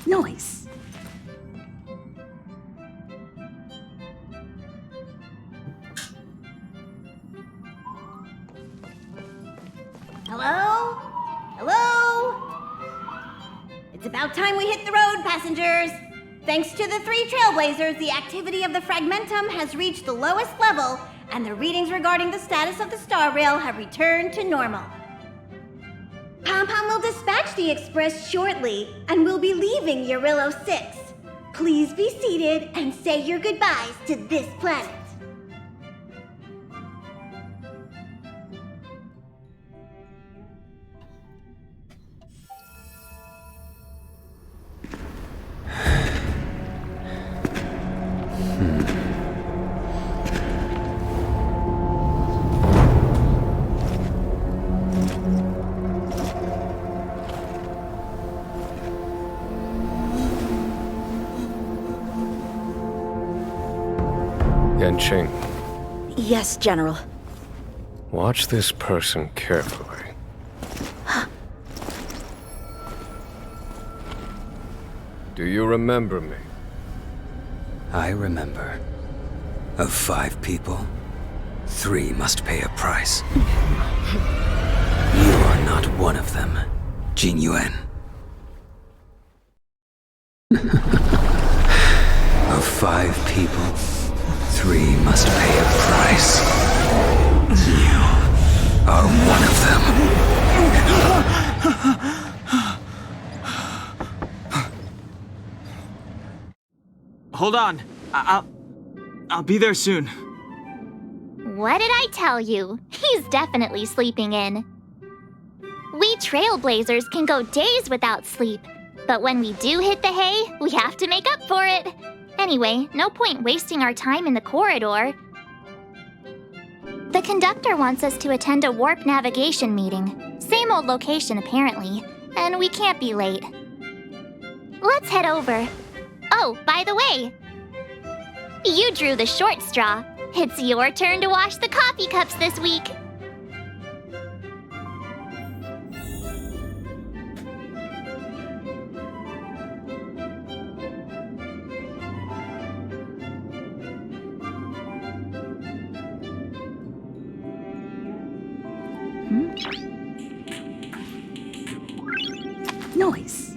Noise. Hello? Hello? It's about time we hit the road, passengers. Thanks to the 3 trailblazers, the activity of the fragmentum has reached the lowest level, and the readings regarding the status of the star rail have returned to normal. Pom-Pom will dispatch the express shortly, and we'll be leaving Eurillo 6. Please be seated and say your goodbyes to this planet. Yanqing, Yes, General. watch this person carefully. Do you remember me? I remember. Of 5 people, 3 must pay a price. You are not one of them, Jin Yuan. Of 5 people, 3 must pay a price. You are one of them. Hold on. I'll be there soon. What did I tell you? He's definitely sleeping in. We trailblazers can go days without sleep, but when we do hit the hay, we have to make up for it. Anyway, no point wasting our time in the corridor. The conductor wants us to attend a warp navigation meeting. Same old location, apparently, and we can't be late. Let's head over. Oh, by the way, you drew the short straw. It's your turn to wash the coffee cups this week. Noise.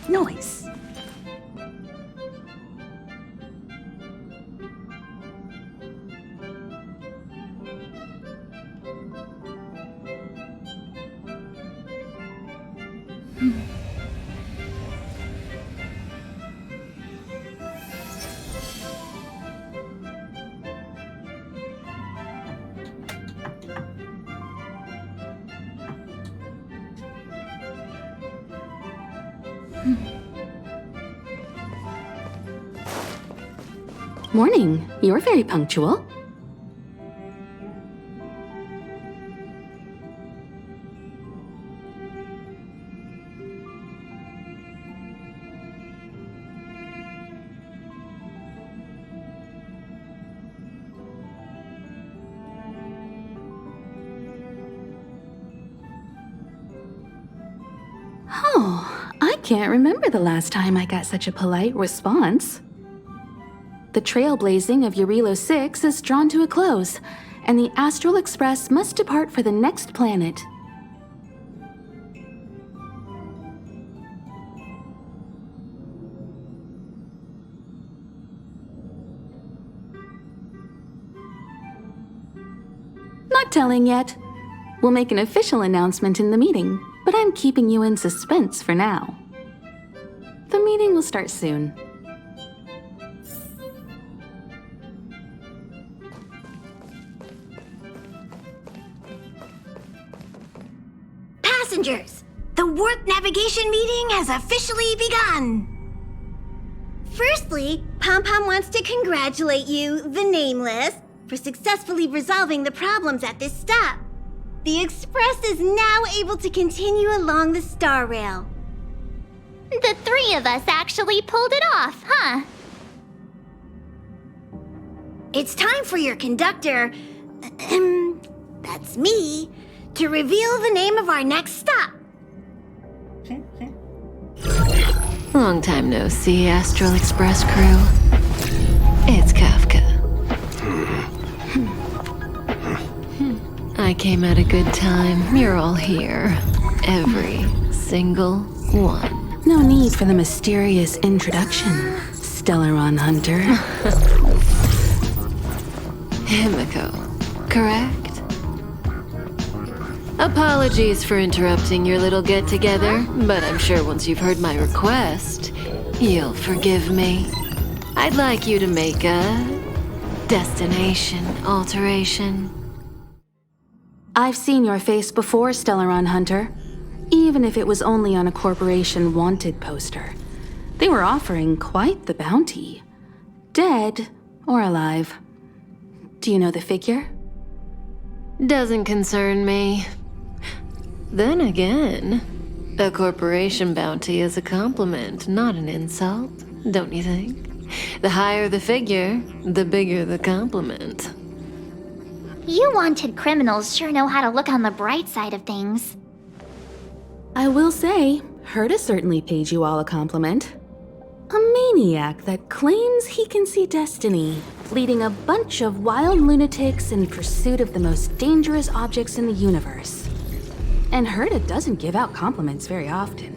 Noise. Morning. You're very punctual. Oh, I can't remember the last time I got such a polite response. The trailblazing of Eurillo 6 is drawn to a close, and the Astral Express must depart for the next planet. Not telling yet. We'll make an official announcement in the meeting, but I'm keeping you in suspense for now. The meeting will start soon. Passengers, the warp navigation meeting has officially begun. Firstly, Pom-Pom wants to congratulate you, the Nameless, for successfully resolving the problems at this stop. The Express is now able to continue along the Star Rail. The three of us actually pulled it off, huh? It's time for your conductor, that's me, to reveal the name of our next stop. Long time no see, Astral Express crew. It's Kafka. I came at a good time. You're all here. Every single one. No need for the mysterious introduction, Stellaron Hunter. Himiko, correct? Apologies for interrupting your little get-together, but I'm sure once you've heard my request, you'll forgive me. I'd like you to make a destination alteration. I've seen your face before, Stellaron Hunter. Even if it was only on a corporation wanted poster. They were offering quite the bounty. Dead or alive. Do you know the figure? Doesn't concern me. Then again, a corporation bounty is a compliment, not an insult, don't you think? The higher the figure, the bigger the compliment. You wanted criminals sure know how to look on the bright side of things. I will say, Herta certainly paid you all a compliment. A maniac that claims he can see destiny, leading a bunch of wild lunatics in pursuit of the most dangerous objects in the universe. And Herta doesn't give out compliments very often.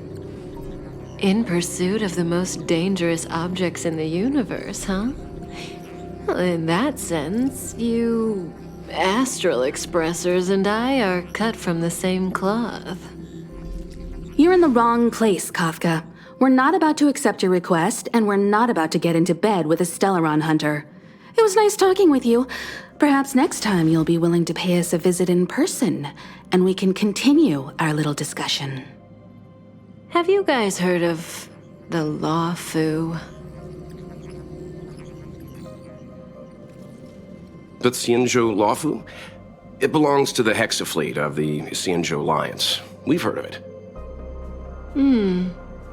In pursuit of the most dangerous objects in the universe, huh? Well, in that sense, you Astral Expressers and I are cut from the same cloth. You're in the wrong place, Kafka. We're not about to accept your request, and we're not about to get into bed with a Stellaron Hunter. It was nice talking with you. Perhaps next time you'll be willing to pay us a visit in person, and we can continue our little discussion. Have you guys heard of the Law Fu? The Xianzhou Lawfu? It belongs to the Hexafleet of the Xianzhou Alliance. We've heard of it.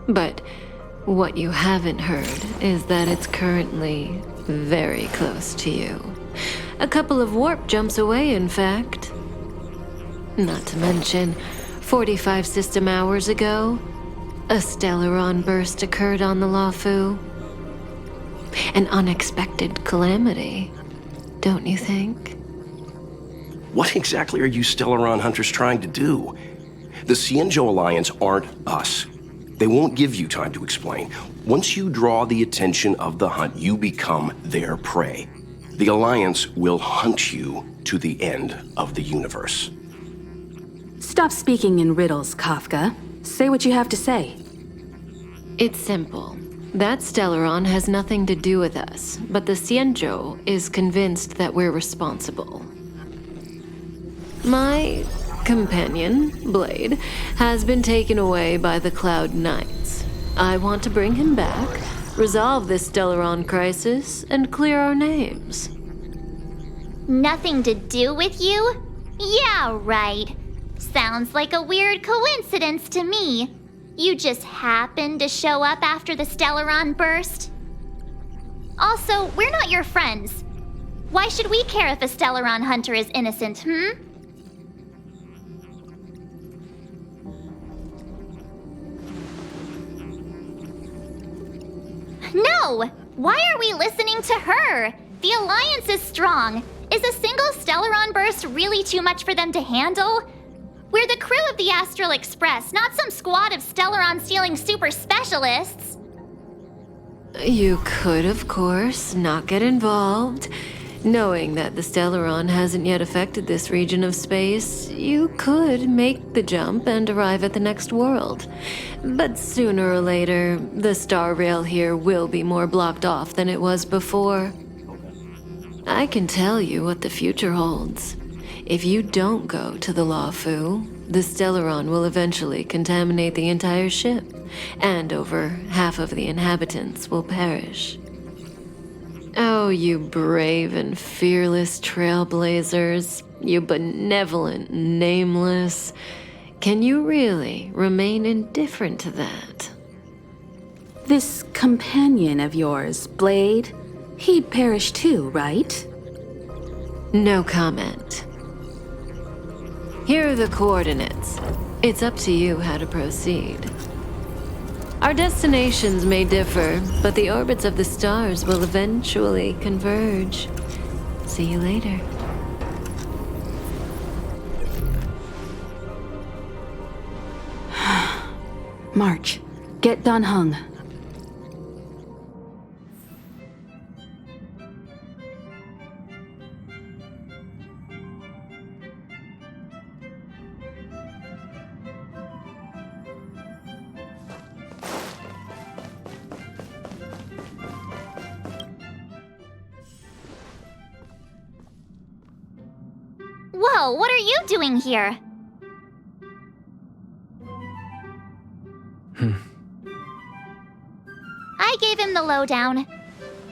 But what you haven't heard is that it's currently very close to you. A couple of warp jumps away, in fact. Not to mention, 45 system hours ago, a Stellaron burst occurred on the Lawfu. An unexpected calamity, don't you think? What exactly are you Stellaron hunters trying to do? The Xianzhou Alliance aren't us. They won't give you time to explain. Once you draw the attention of the hunt, you become their prey. The Alliance will hunt you to the end of the universe. Stop speaking in riddles, Kafka. Say what you have to say. It's simple. That Stellaron has nothing to do with us, but the Xianzhou is convinced that we're responsible. My companion, Blade, has been taken away by the Cloud Knights. I want to bring him back, resolve this Stellaron crisis, and clear our names. Nothing to do with you? Yeah, right. Sounds like a weird coincidence to me. You just happened to show up after the Stellaron burst? Also, we're not your friends. Why should we care if a Stellaron hunter is innocent, No! Why are we listening to her? The Alliance is strong. Is a single Stellaron burst really too much for them to handle? We're the crew of the Astral Express, not some squad of Stellaron-stealing super specialists. You could, of course, not get involved. Knowing that the Stellaron hasn't yet affected this region of space, you could make the jump and arrive at the next world. But sooner or later, the star rail here will be more blocked off than it was before. I can tell you what the future holds. If you don't go to the Lawfu, the Stellaron will eventually contaminate the entire ship, and over half of the inhabitants will perish. Oh, you brave and fearless trailblazers. You benevolent nameless. Can you really remain indifferent to that? This companion of yours, Blade, he'd perish too, right? No comment. Here are the coordinates. It's up to you how to proceed. Our destinations may differ, but the orbits of the stars will eventually converge. See you later. March, get Dan Heng. Whoa, what are you doing here? I gave him the lowdown.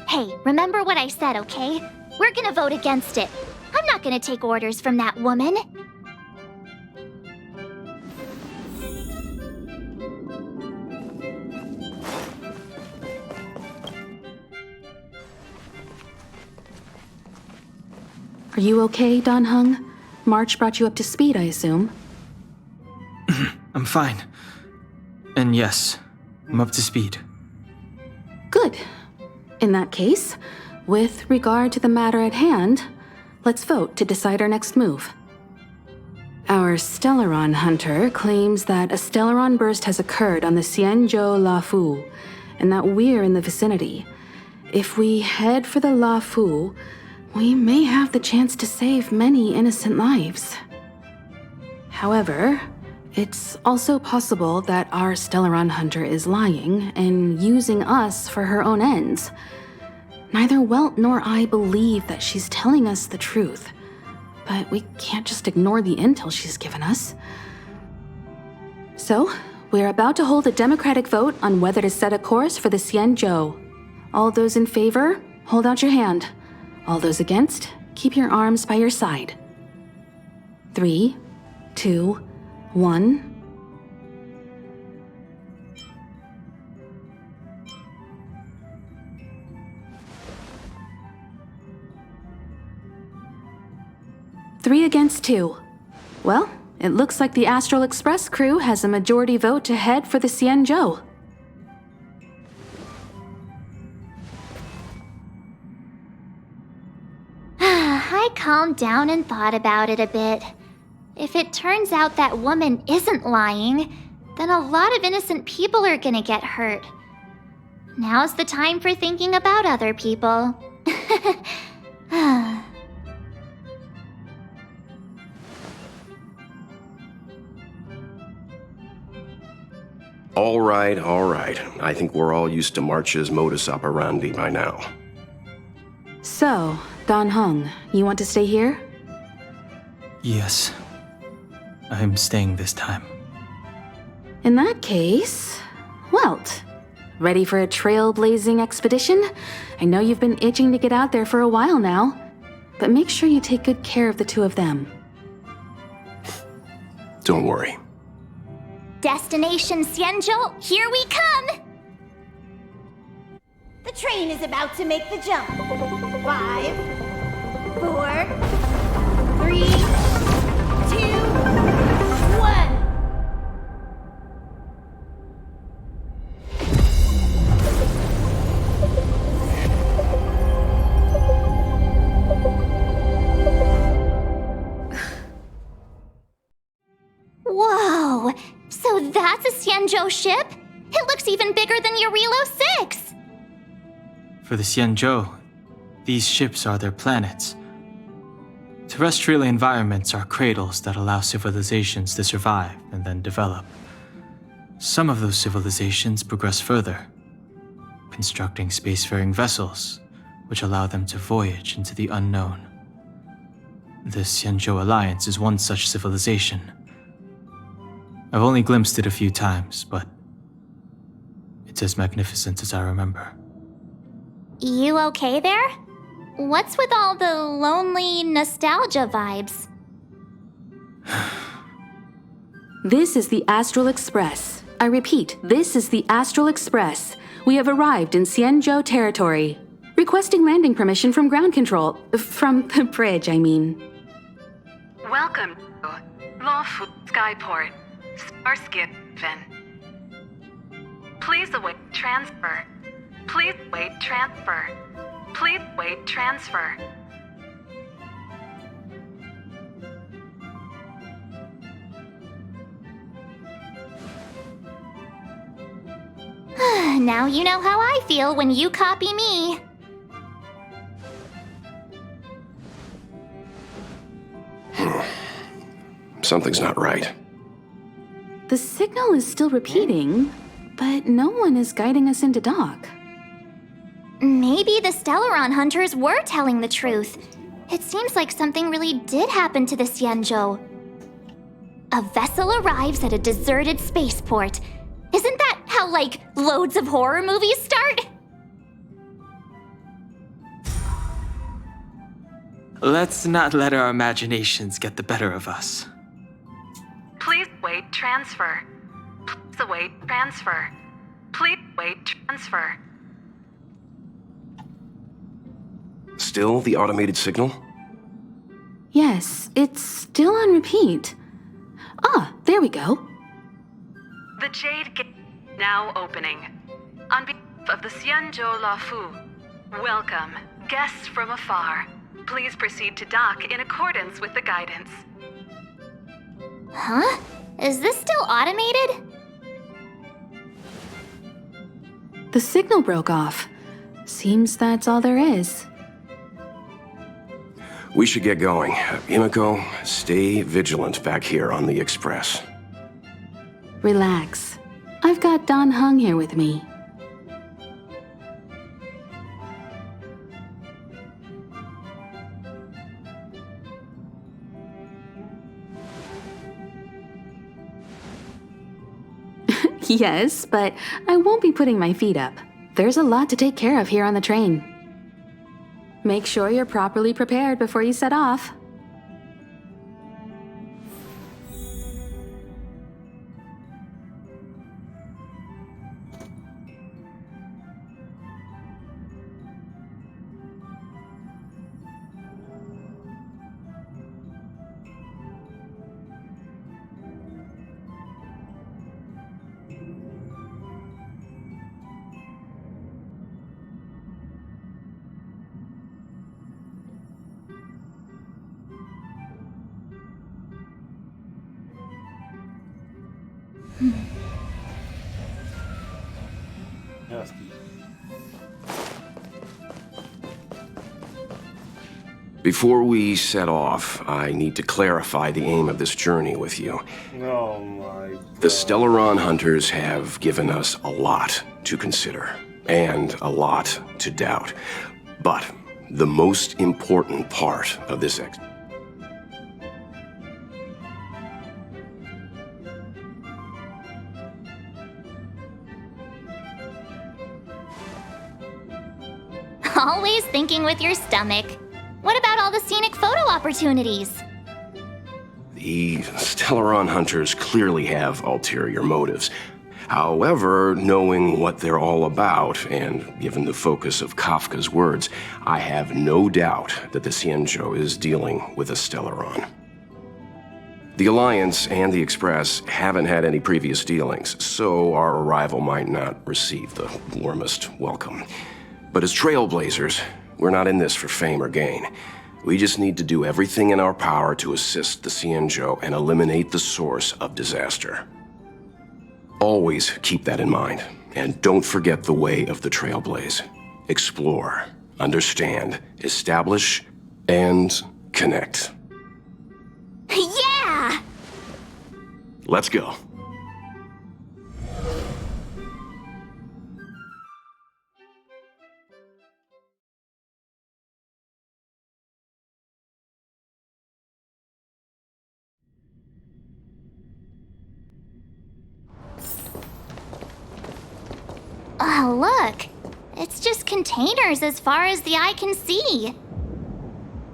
Hey, remember what I said, okay? We're gonna vote against it. I'm not gonna take orders from that woman. Are you okay, Dan Heng? March brought you up to speed, I assume. I'm fine. And yes, I'm up to speed. Good. In that case, with regard to the matter at hand, let's vote to decide our next move. Our Stellaron hunter claims that a Stellaron burst has occurred on the Xianzhou La Fu, and that we're in the vicinity. If we head for the La Fu, we may have the chance to save many innocent lives. However, it's also possible that our Stellaron hunter is lying and using us for her own ends. Neither Welt nor I believe that she's telling us the truth, but we can't just ignore the intel she's given us. So, we're about to hold a democratic vote on whether to set a course for the Xianzhou. All those in favor, hold out your hand. All those against, keep your arms by your side. 3, 2, 1. Three against 2. Well, it looks like the Astral Express crew has a majority vote to head for the Xianzhou. I calmed down and thought about it a bit. If it turns out that woman isn't lying, then a lot of innocent people are gonna get hurt. Now's the time for thinking about other people. All right, all right. I think we're all used to March's modus operandi by now. So, Dan Heng, you want to stay here? Yes. I'm staying this time. In that case, Welt, ready for a trailblazing expedition? I know you've been itching to get out there for a while now, but make sure you take good care of the two of them. Don't worry. Destination Xianzhou, here we come! The train is about to make the jump. 5, 4, 3, 2, 1. Whoa! So that's a Xianzhou ship? It looks even bigger than Eurilo 6! For the Xianzhou, these ships are their planets. Terrestrial environments are cradles that allow civilizations to survive and then develop. Some of those civilizations progress further, constructing spacefaring vessels, which allow them to voyage into the unknown. The Xianzhou Alliance is one such civilization. I've only glimpsed it a few times, but it's as magnificent as I remember. You okay there? What's with all the lonely nostalgia vibes? This is the Astral Express. I repeat, this is the Astral Express. We have arrived in Xianzhou territory. Requesting landing permission from ground control. From the bridge, I mean. Welcome to Lawful Skyport, Starskin. Please await transfer. Please wait transfer. Please wait transfer. Now you know how I feel when you copy me. Something's not right. The signal is still repeating, but no one is guiding us into dock. Maybe the Stellaron hunters were telling the truth. It seems like something really did happen to the Xianzhou. A vessel arrives at a deserted spaceport. Isn't that how, like, loads of horror movies start? Let's not let our imaginations get the better of us. Please wait transfer. Please await transfer. Please wait transfer. Still the automated signal? Yes, it's still on repeat. Ah, there we go. The Jade Gate now opening. On behalf of the Xianzhou Lafu, welcome, guests from afar. Please proceed to dock in accordance with the guidance. Huh? Is this still automated? The signal broke off. Seems that's all there is. We should get going. Imiko, stay vigilant back here on the Express. Relax. I've got Don Hung here with me. Yes, but I won't be putting my feet up. There's a lot to take care of here on the train. Make sure you're properly prepared before you set off. Before we set off, I need to clarify the aim of this journey with you. Oh my God. The Stellaron hunters have given us a lot to consider, and a lot to doubt. But the most important part of this Always thinking with your stomach. What about all the scenic photo opportunities? The Stellaron hunters clearly have ulterior motives. However, knowing what they're all about, and given the focus of Kafka's words, I have no doubt that the Xianzhou is dealing with a Stellaron. The Alliance and the Express haven't had any previous dealings, so our arrival might not receive the warmest welcome. But as trailblazers, we're not in this for fame or gain. We just need to do everything in our power to assist the Xianzhou and eliminate the source of disaster. Always keep that in mind, and don't forget the way of the Trailblaze. Explore, understand, establish, and connect. Yeah! Let's go. Oh, look! It's just containers as far as the eye can see.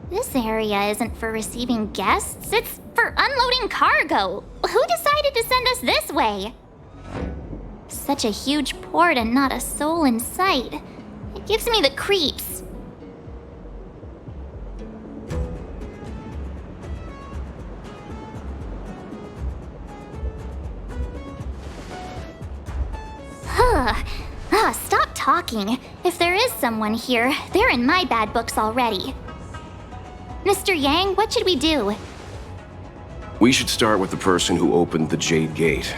This area isn't for receiving guests, it's for unloading cargo. Who decided to send us this way? Such a huge port and not a soul in sight. It gives me the creeps. Stop talking. If there is someone here, they're in my bad books already. Mr. Yang, what should we do? We should start with the person who opened the Jade Gate.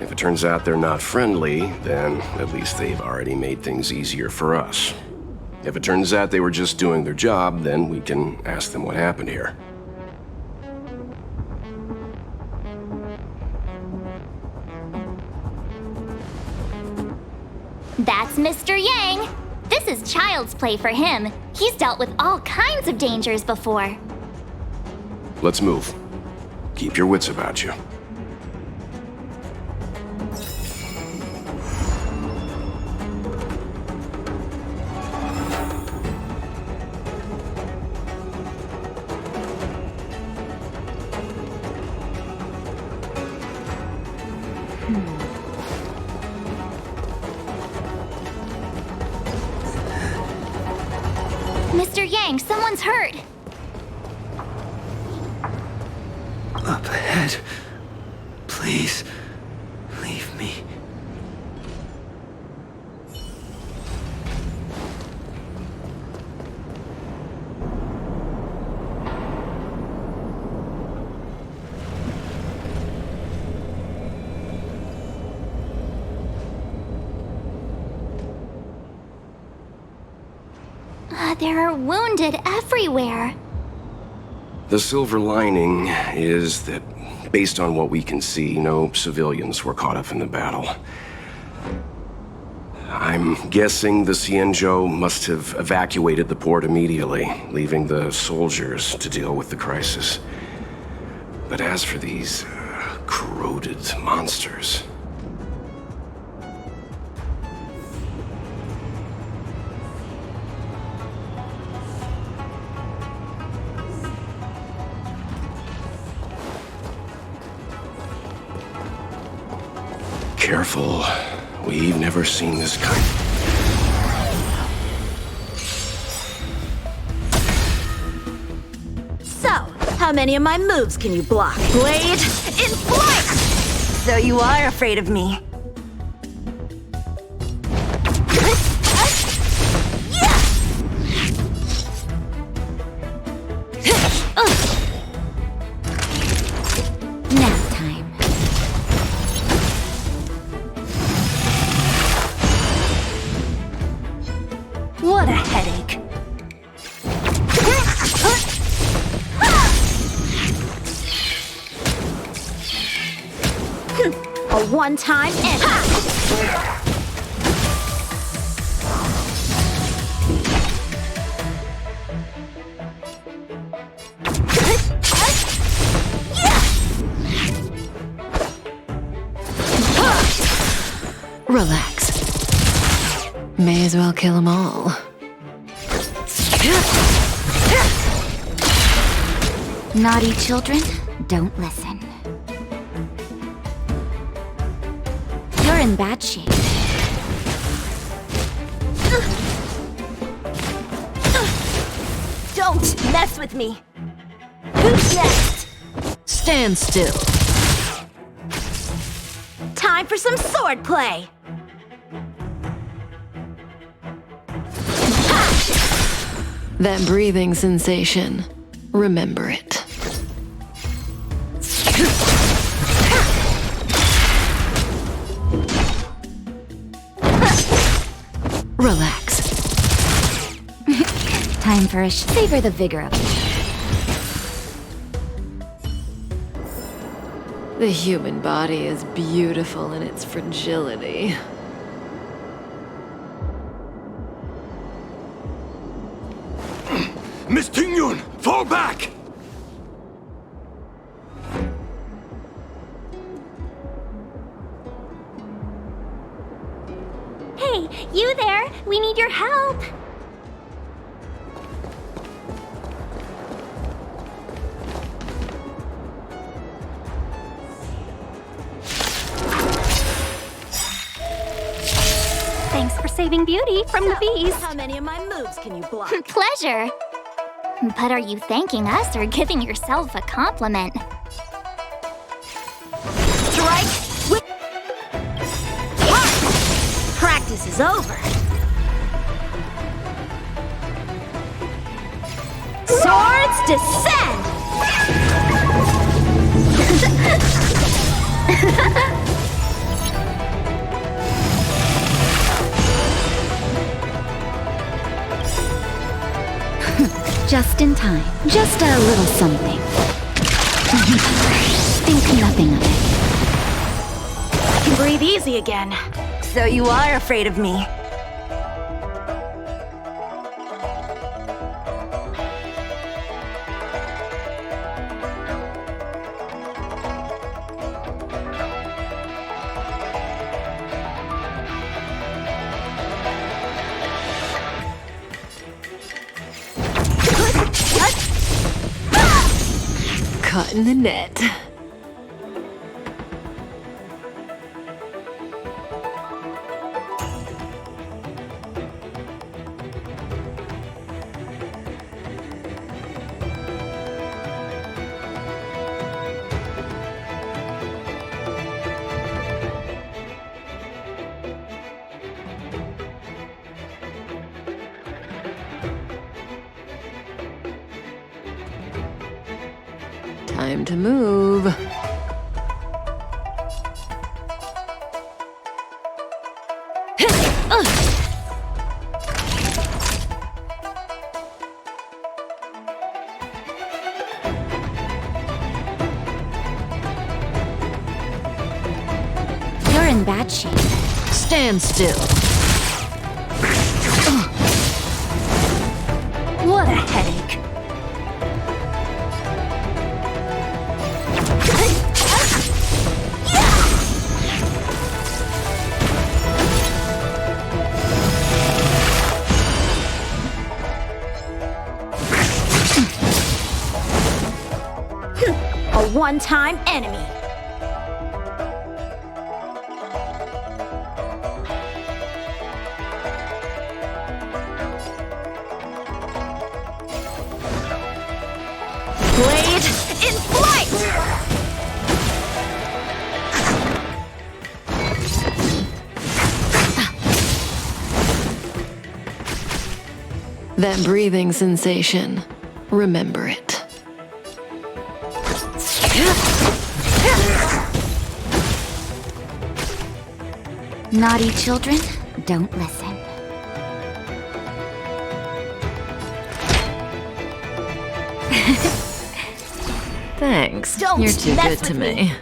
If it turns out they're not friendly, then at least they've already made things easier for us. If it turns out they were just doing their job, then we can ask them what happened here. That's Mr. Yang. This is child's play for him. He's dealt with all kinds of dangers before. Let's move. Keep your wits about you. Mr. Yang, someone's hurt. Up ahead. Please, leave me. There are wounded everywhere. The silver lining is that, based on what we can see, no civilians were caught up in the battle. I'm guessing the Xianzhou must have evacuated the port immediately, leaving the soldiers to deal with the crisis. But as for these corroded monsters... Careful. We've never seen this kind. So, how many of my moves can you block? Blade in flight! So you are afraid of me. Nap time. What a headache. A one-time end. Relax. May as well kill them all. Naughty children, don't listen. You're in bad shape. Don't mess with me. Who's next? Stand still. Time for some sword play. That breathing sensation. Remember it. Relax. Time for a savor the vigor of it. The human body is beautiful in its fragility. Miss Tingyun, fall back! Hey, you there? We need your help. Thanks for saving Beauty from the bees. How many of my moves can you block? Pleasure. But are you thanking us or giving yourself a compliment? Strike with... Heart! Practice is over. Swords descend! Just in time. Just a little something. Think nothing of it. I can breathe easy again. So you are afraid of me. Caught in the net. Time to move. You're in bad shape. Stand still. What a headache. A one-time enemy. Blade in flight! That breathing sensation. Remember it. Naughty children, don't listen. Thanks. Don't You're too mess good to with me. me.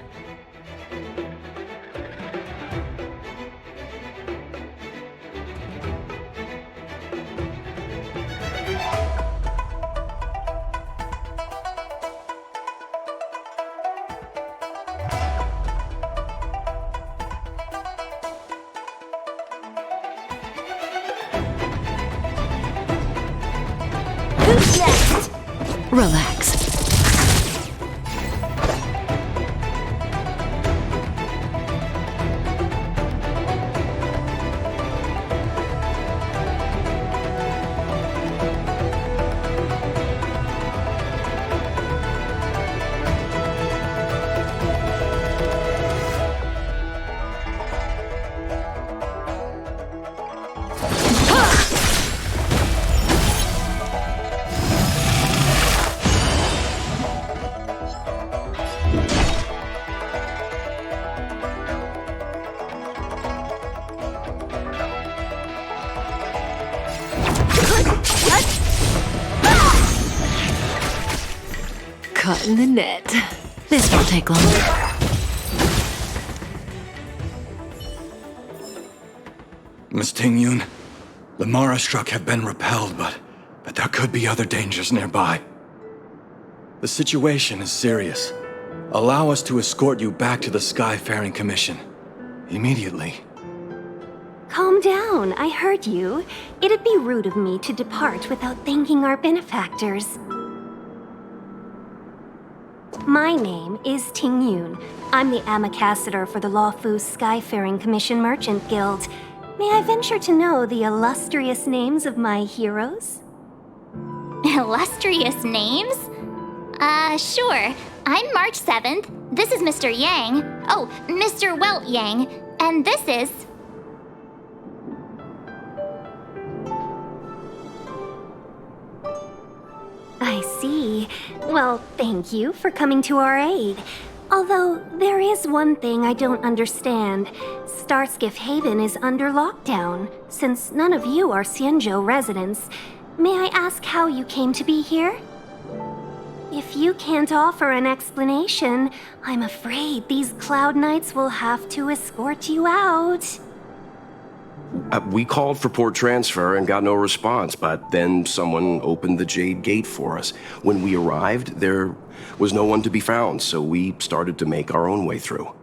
Who's next? Relax. Caught in the net. This won't take long. Miss Ting-Yun, the Mara struck have been repelled, but there could be other dangers nearby. The situation is serious. Allow us to escort you back to the Skyfaring Commission. Immediately. Calm down, I heard you. It'd be rude of me to depart without thanking our benefactors. My name is Ting Yun. I'm the ambassador for the Lawfu Skyfaring Commission Merchant Guild. May I venture to know the illustrious names of my heroes? Illustrious names? Sure. I'm March 7th. This is Mr. Yang. Oh, Mr. Welt Yang. And this is... I see. Well, thank you for coming to our aid. Although, there is one thing I don't understand. Starskiff Haven is under lockdown. Since none of you are Xianzhou residents, may I ask how you came to be here? If you can't offer an explanation, I'm afraid these Cloud Knights will have to escort you out. We called for port transfer and got no response, but then someone opened the Jade Gate for us. When we arrived, there was no one to be found, so we started to make our own way through.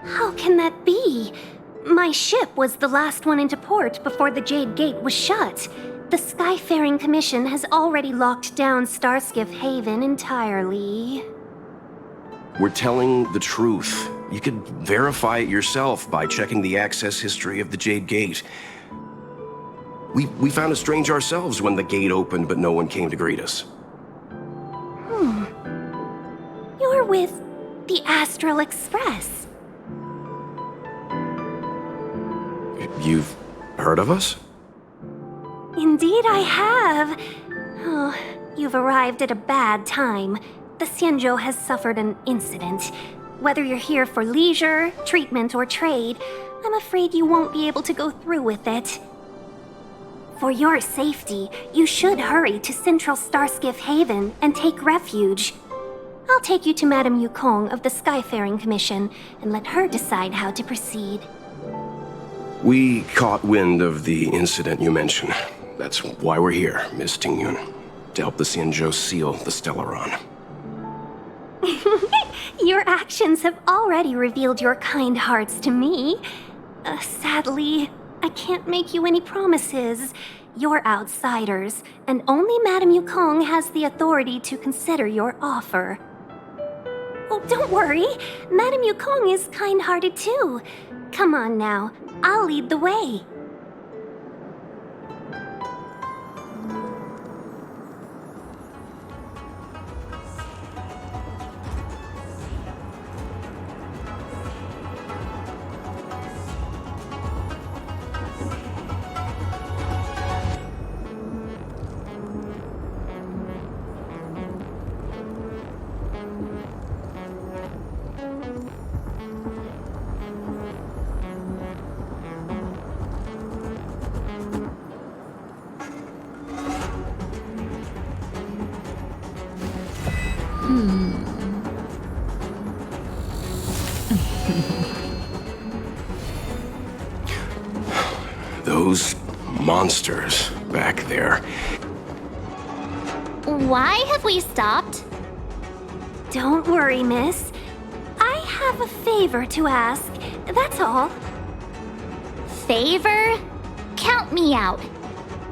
How can that be? My ship was the last one into port before the Jade Gate was shut. The Skyfaring Commission has already locked down Starskiff Haven entirely. We're telling the truth. You could verify it yourself by checking the access history of the Jade Gate. We found it strange ourselves when the gate opened, but no one came to greet us. You're with the Astral Express. You've heard of us? Indeed I have. Oh, you've arrived at a bad time. The Xianzhou has suffered an incident. Whether you're here for leisure, treatment, or trade, I'm afraid you won't be able to go through with it. For your safety, you should hurry to Central Starskiff Haven and take refuge. I'll take you to Madame Yukong of the Skyfaring Commission and let her decide how to proceed. We caught wind of the incident you mentioned. That's why we're here, Miss Ting Yun, to help the Xianzhou seal the Stellaron. Your actions have already revealed your kind hearts to me. Sadly, I can't make you any promises. You're outsiders, and only Madame Yukong has the authority to consider your offer. Oh, don't worry. Madame Yukong is kind-hearted too. Come on now, I'll lead the way. Those monsters back there. Why have we stopped? Don't worry, miss. I have a favor to ask, that's all. Favor? Count me out.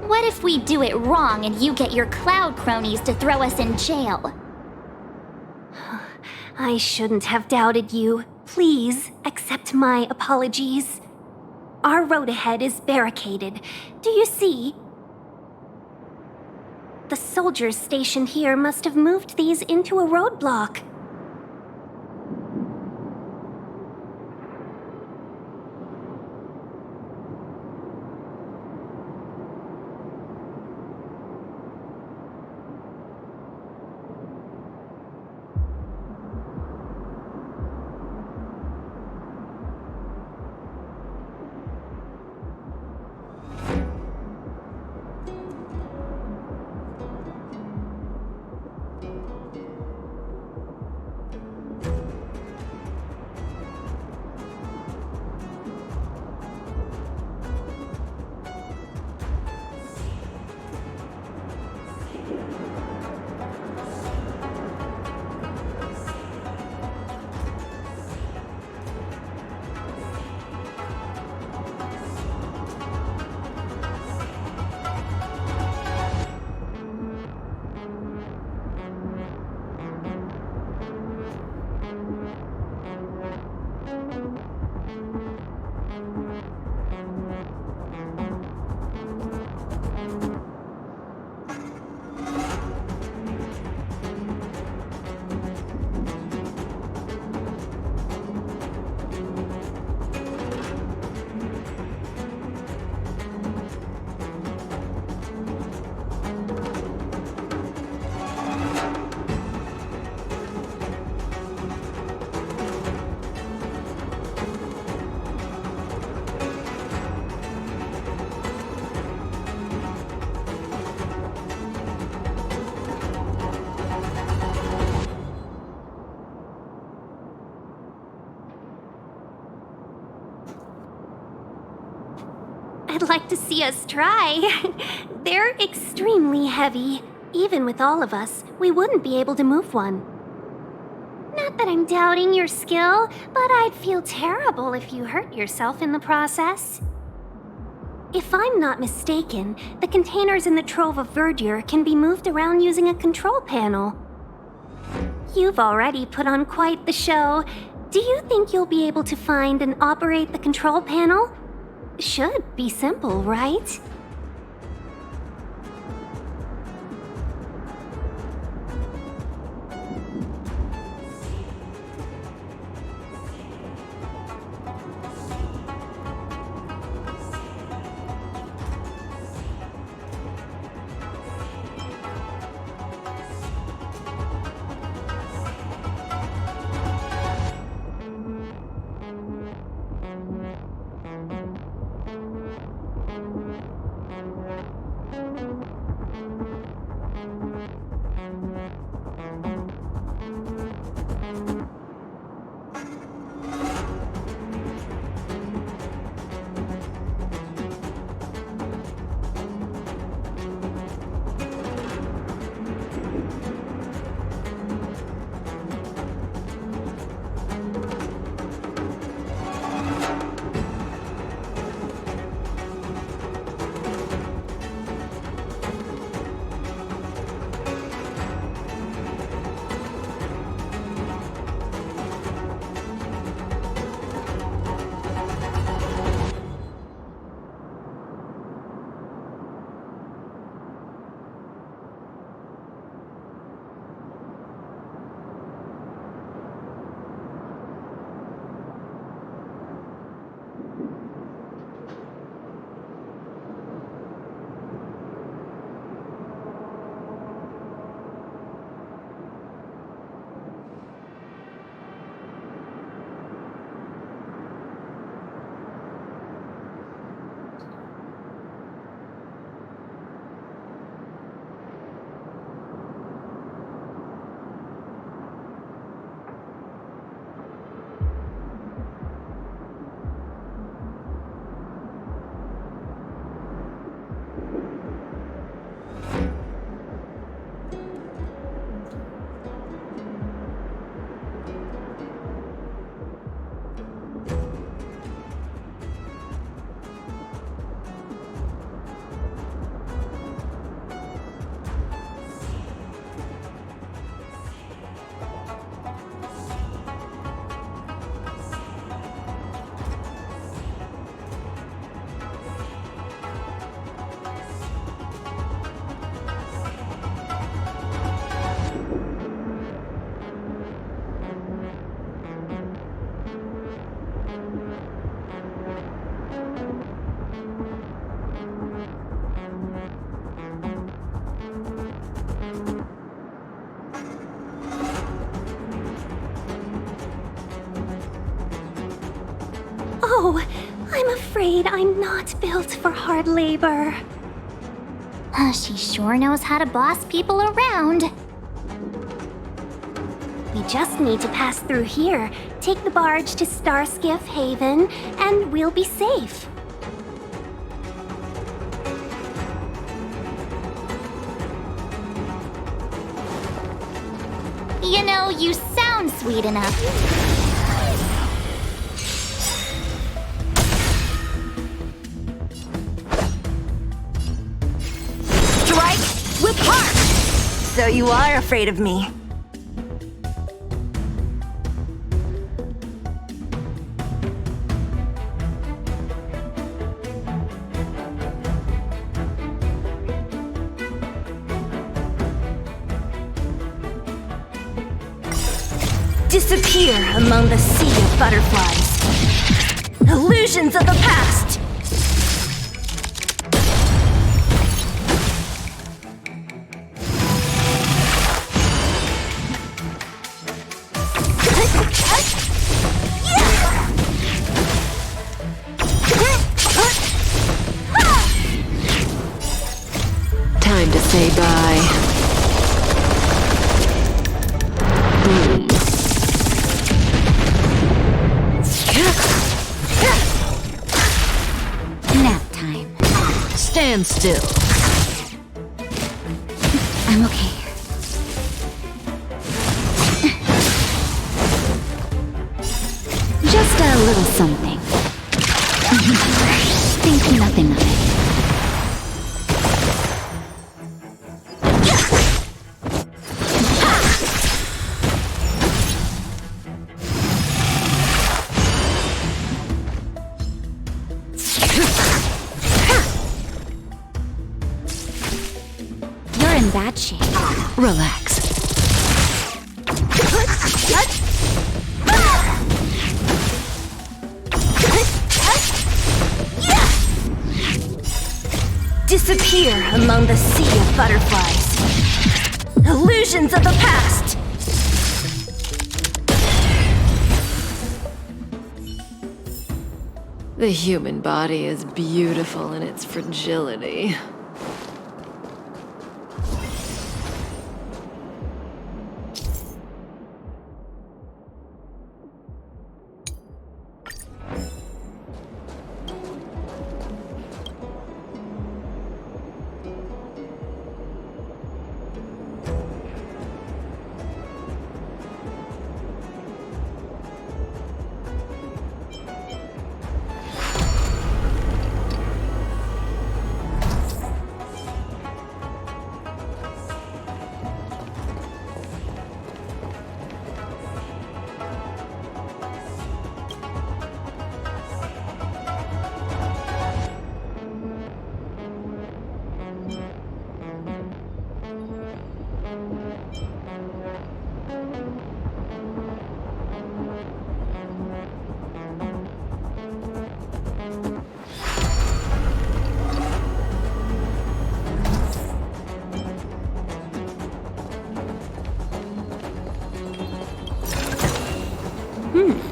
What if we do it wrong and you get your cloud cronies to throw us in jail? I shouldn't have doubted you. Please accept my apologies. Our road ahead is barricaded. Do you see? The soldiers stationed here must have moved these into a roadblock. like to see us try. They're extremely heavy. Even with all of us, we wouldn't be able to move one. Not that I'm doubting your skill, but I'd feel terrible if you hurt yourself in the process. If I'm not mistaken, the containers in the Trove of Verdure can be moved around using a control panel. You've already put on quite the show. Do you think you'll be able to find and operate the control panel? Should be simple, right? Oh, I'm afraid I'm not built for hard labor. She sure knows how to boss people around. We just need to pass through here, take the barge to Starskiff Haven, and we'll be safe. You know, you sound sweet enough. Strike with heart! So you are afraid of me. Disappear among the sea of butterflies. Illusions of the past! Time to say bye. Boom. Nap time. Stand still. I'm okay. Just a little something. Think nothing of it. You're in bad shape. Relax. Disappear among the sea of butterflies. Illusions of the past! The human body is beautiful in its fragility.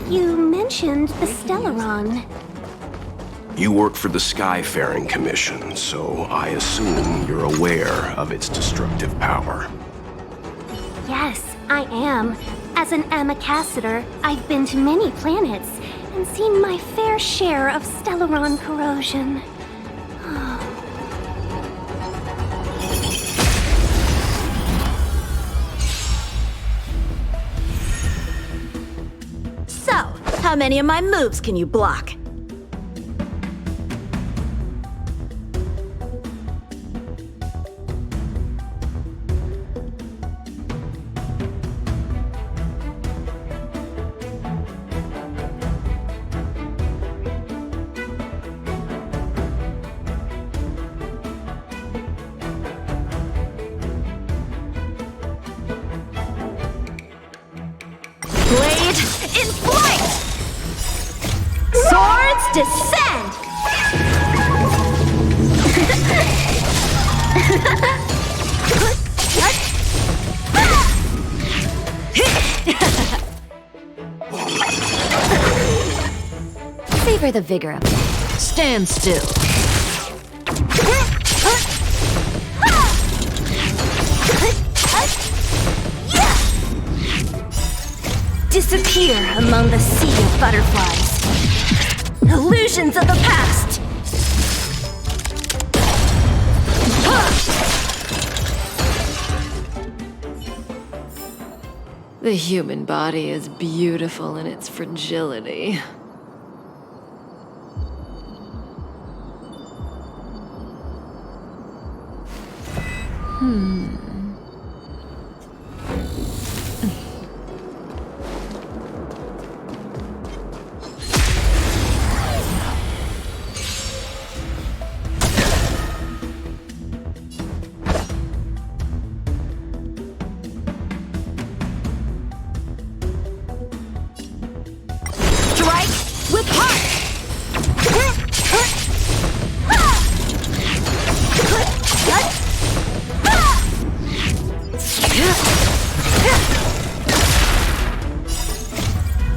You mentioned the Stellaron. You work for the Skyfaring Commission, so I assume you're aware of its destructive power. Yes, I am. As an Amicassator, I've been to many planets and seen my fair share of Stellaron corrosion. So, how many of my moves can you block? Blade in flight! Swords descend! Savor the vigor of it. Stand still. Disappear among the sea of butterflies. Illusions of the past! The human body is beautiful in its fragility. Strike with heart!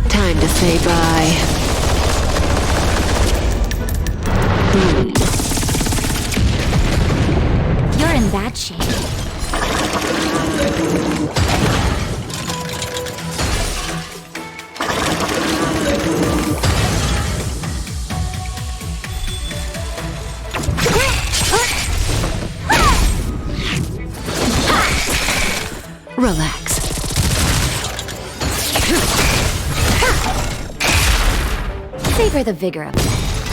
Time to say bye. You're in bad shape. Relax. Savor the vigor of it.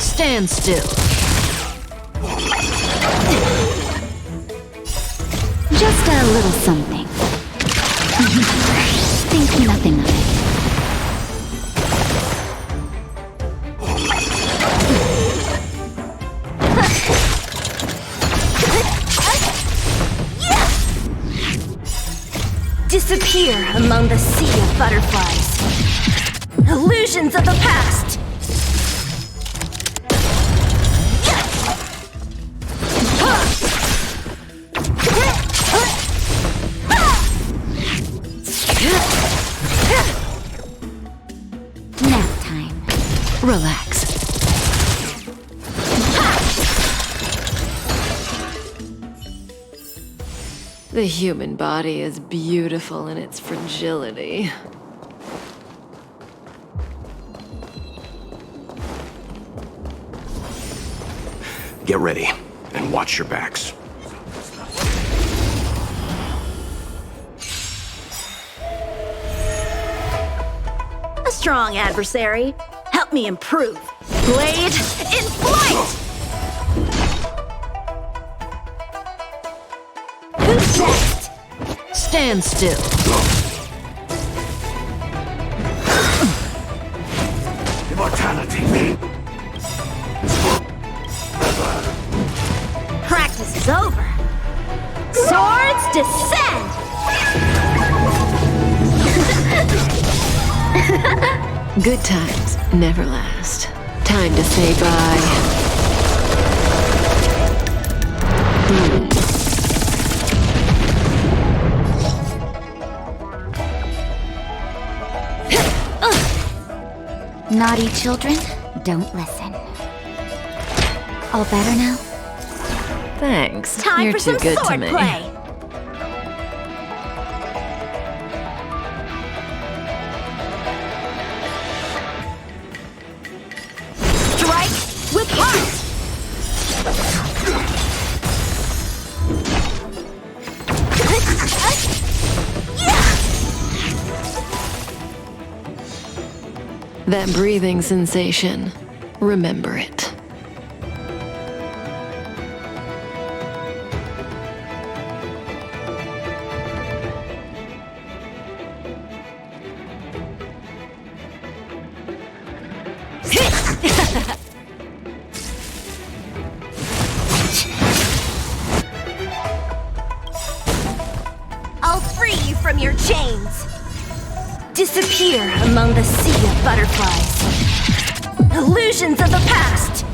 Stand still. Just a little something. Think nothing of it. Disappear among the sea of butterflies. Illusions of the past. Nap time. Relax. The human body is beautiful in its fragility. Get ready, and watch your backs. A strong adversary. Help me improve. Blade in flight! Who's next? Stand still. Immortality. Practice is over. Swords descend! Good times never last. Time to say bye. Naughty children, don't listen. All better now? Thanks. Time You're for too some good to sword me. play. Strike with heart. That breathing sensation. Remember it. I'll free you from your chains. Disappear among the sea of butterflies. Illusions of the past.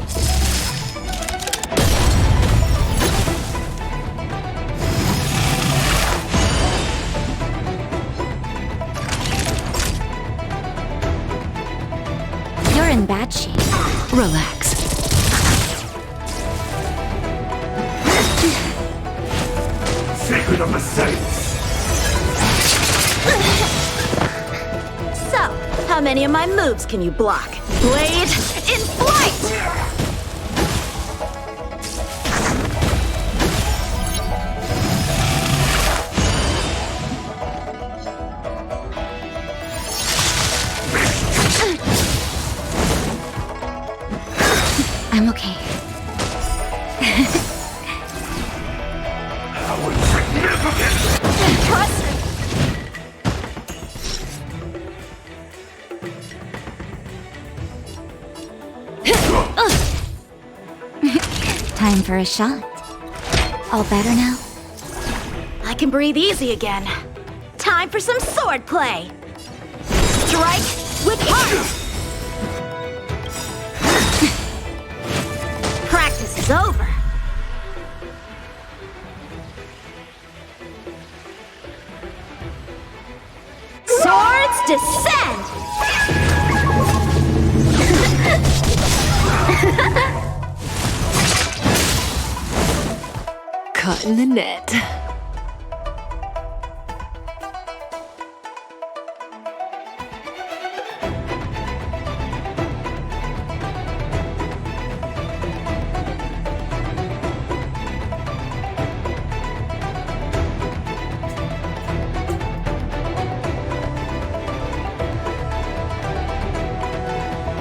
You're in bad shape. Relax. Secret of the Saints. So, how many of my moves can you block? Blade in flight! I'm okay. Trust me. Time for a shot. All better now? I can breathe easy again. Time for some sword play. Strike with heart. Practice is over. Swords descend! Caught in the net.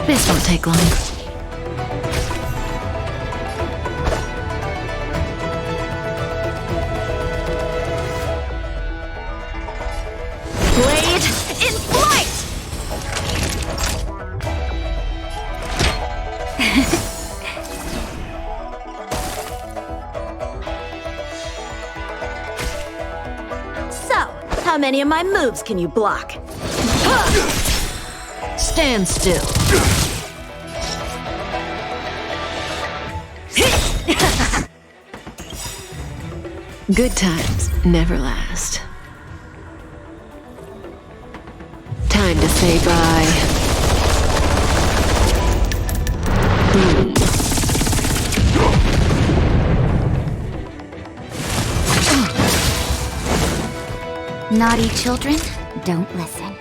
This won't take long. Blade in flight! So, how many of my moves can you block? Stand still. Good times never last. Time to say bye. Boom. Naughty children, don't listen.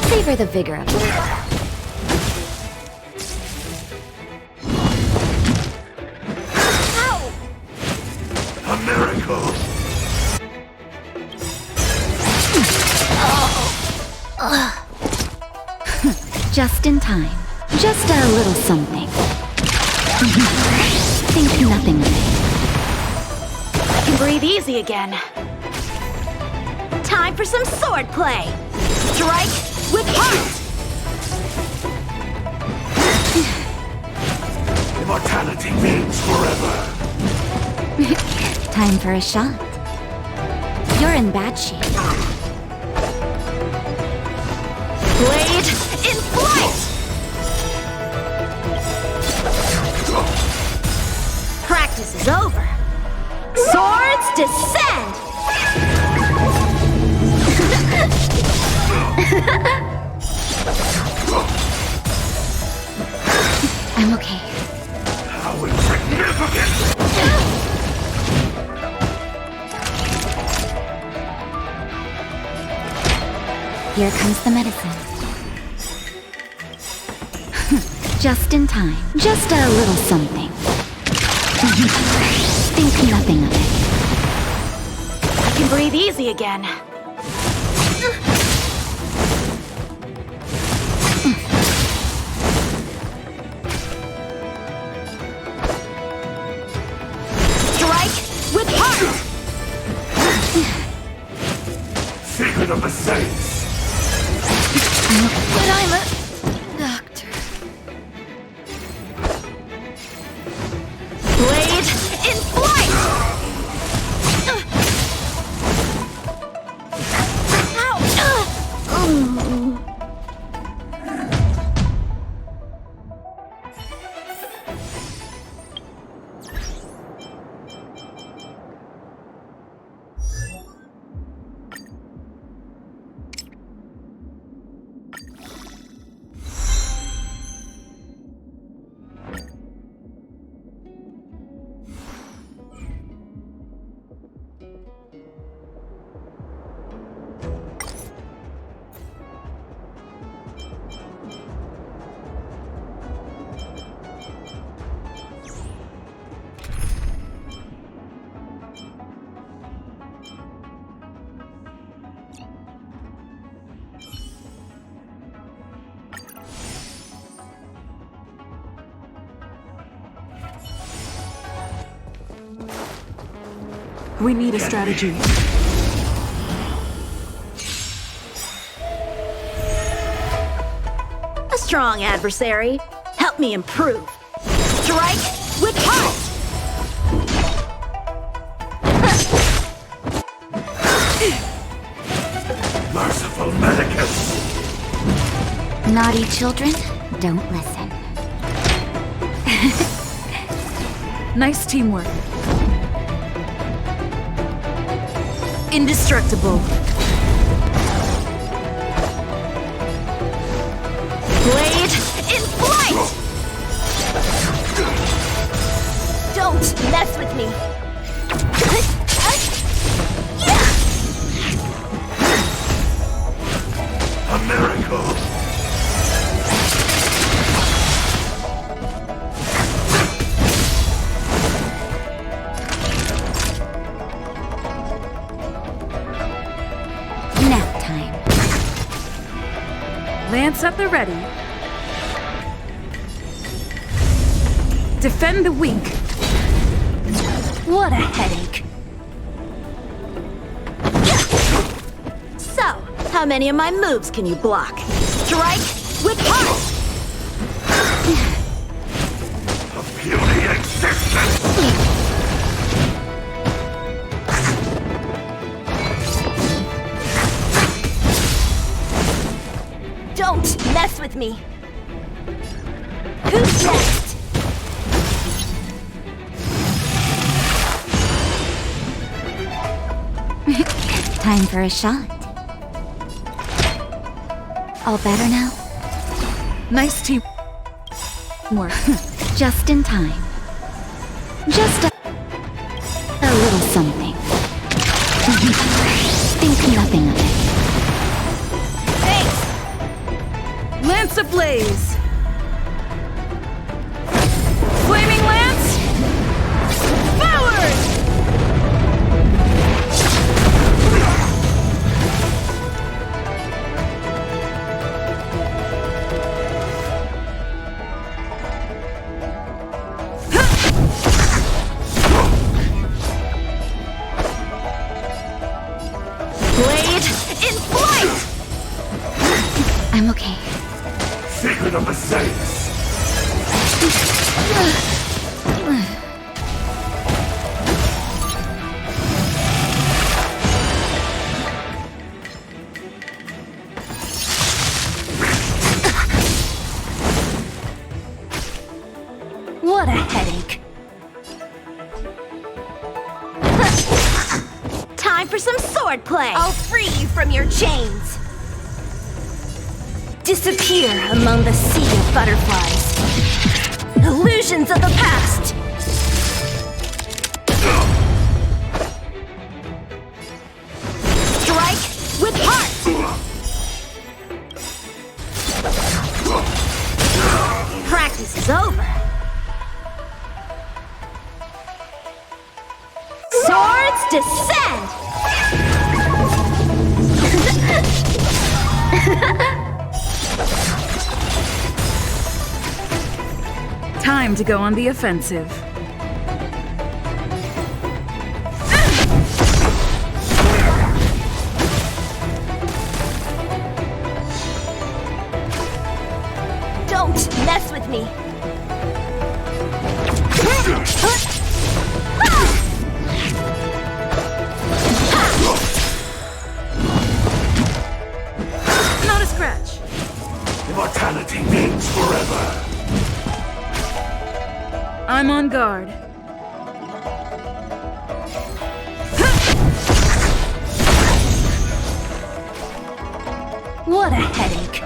Savor the vigor of life. A miracle! Just in time. Just a little something. Think nothing of it. I can breathe easy again. Time for some sword play. Strike with heart. Immortality means forever. Time for a shot. You're in bad shape. Blade in flight! Practice is over. Swords descend! I'm okay. How insignificant! Here comes the medicine. Just in time. Just a little something. Think nothing of it. I can breathe easy again. Strike with heart! Secret of the Saints! But I'm a doctor. Blade in flight! Ow! We need a strategy. A strong adversary. Help me improve. Strike with heart! Merciful medicus! Naughty children, don't listen. Nice teamwork. Indestructible. Blade in flight! Don't mess with me. A miracle! Nap time. Lance at the ready. Defend the weak. What a headache. So, how many of my moves can you block? Strike with heart! A puny existence! Don't mess with me! Who's next? Time for a shot. All better now? Nice team. Work. Just in time. Just a little something. Think nothing of it. Thanks! Lance ablaze! Flaming lance! Forward! Blade in flight! I'm okay. Secret of the Saints! What a headache. Time for some sword play! I'll free you from your chains. Disappear among the sea of butterflies. Illusions of the past. Strike with heart! Practice is over. Swords descend! Time to go on the offensive. Don't mess with me. Not a scratch. Immortality means forever. I'm on guard. What a headache.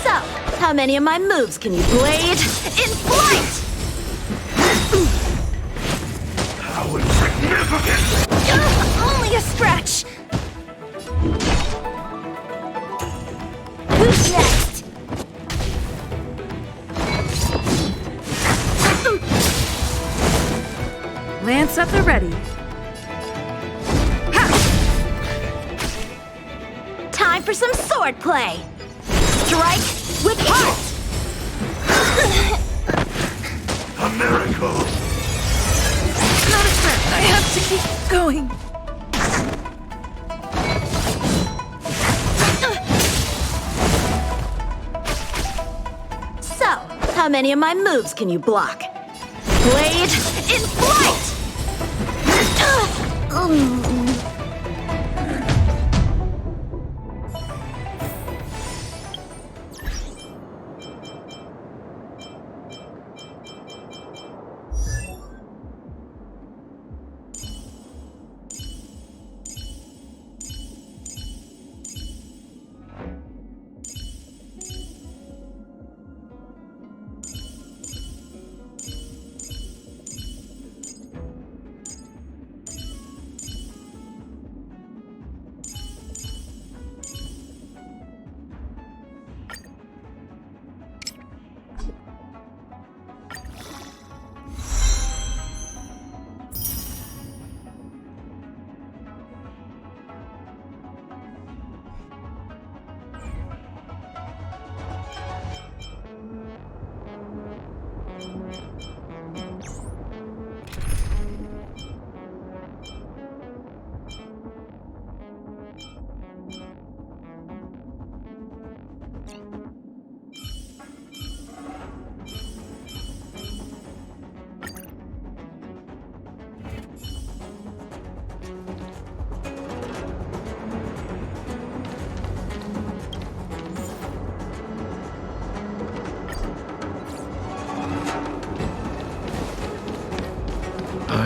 So, how many of my moves can you blade in flight? How insignificant! Only a scratch. Who's next? Lance at the ready. Time for some sword play. Strike with heart. A miracle! Not a scratch. I have to keep going. So, how many of my moves can you block? Blade in flight!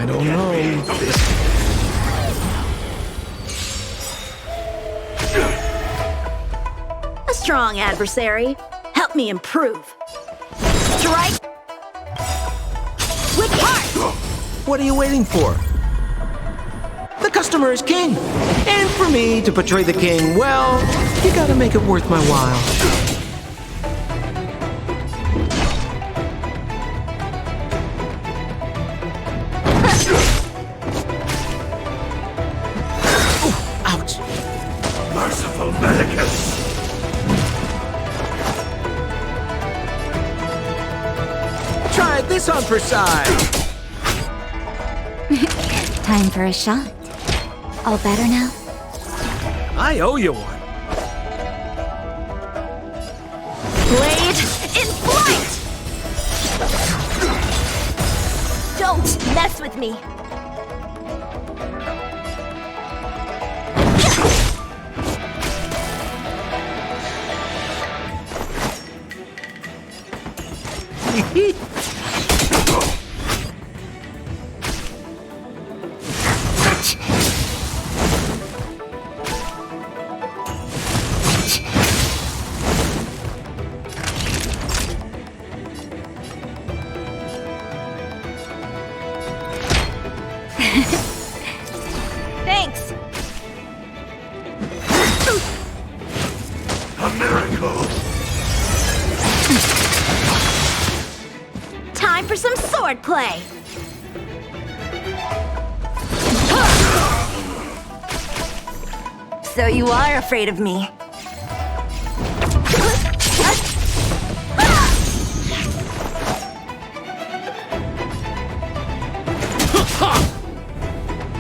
I don't know. A strong adversary. Help me improve. Strike with heart! What are you waiting for? The customer is king. And for me to portray the king, well, you gotta make it worth my while. Ouch. Merciful Medicus! Try this on for size. Time for a shot. All better now? I owe you one. Blade in flight! Don't mess with me! Thanks! A miracle! Time for some sword play! So you are afraid of me.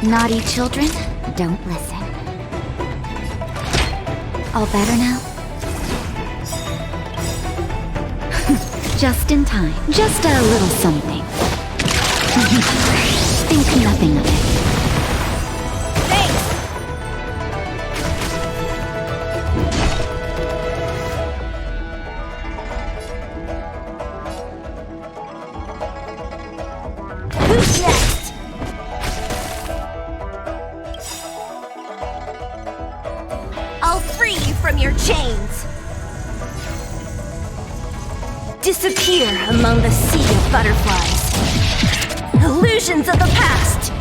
Naughty children, don't listen. All better now? Just in time. Just a little something. Think nothing of it. Who's next? I'll free you from your chains. Disappear among the sea of butterflies. Illusions of the past.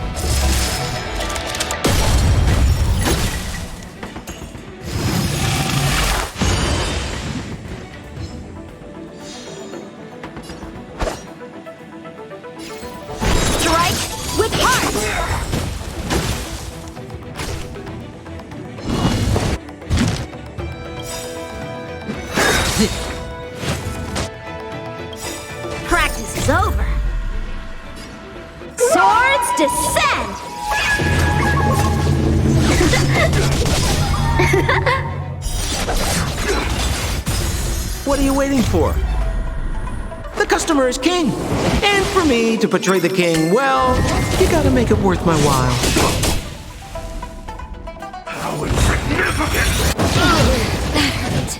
Strike with heart. Practice is over. Swords descend! What are you waiting for? The customer is king. And for me to portray the king, well, you gotta make it worth my while. How insignificant! That hurt.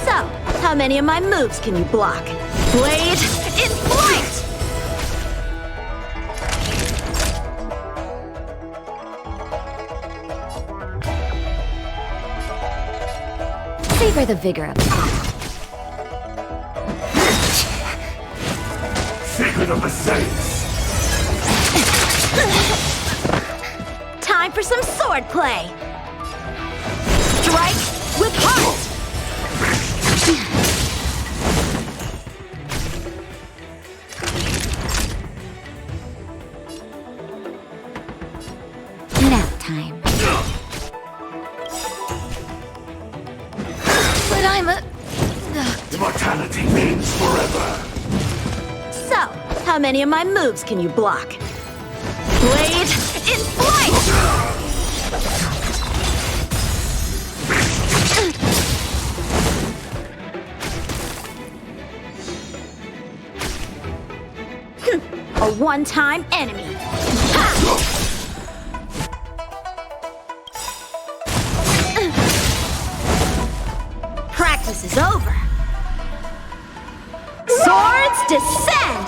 So, how many of my moves can you block? Blade in flight! Savor the vigor of it. Secret of the Saints! Time for some sword play! Strike with heart! Nap time. But I'm a... Immortality means forever! So, how many of my moves can you block? Blade in flight! a one-time enemy. Ha! Practice is over. Swords descend!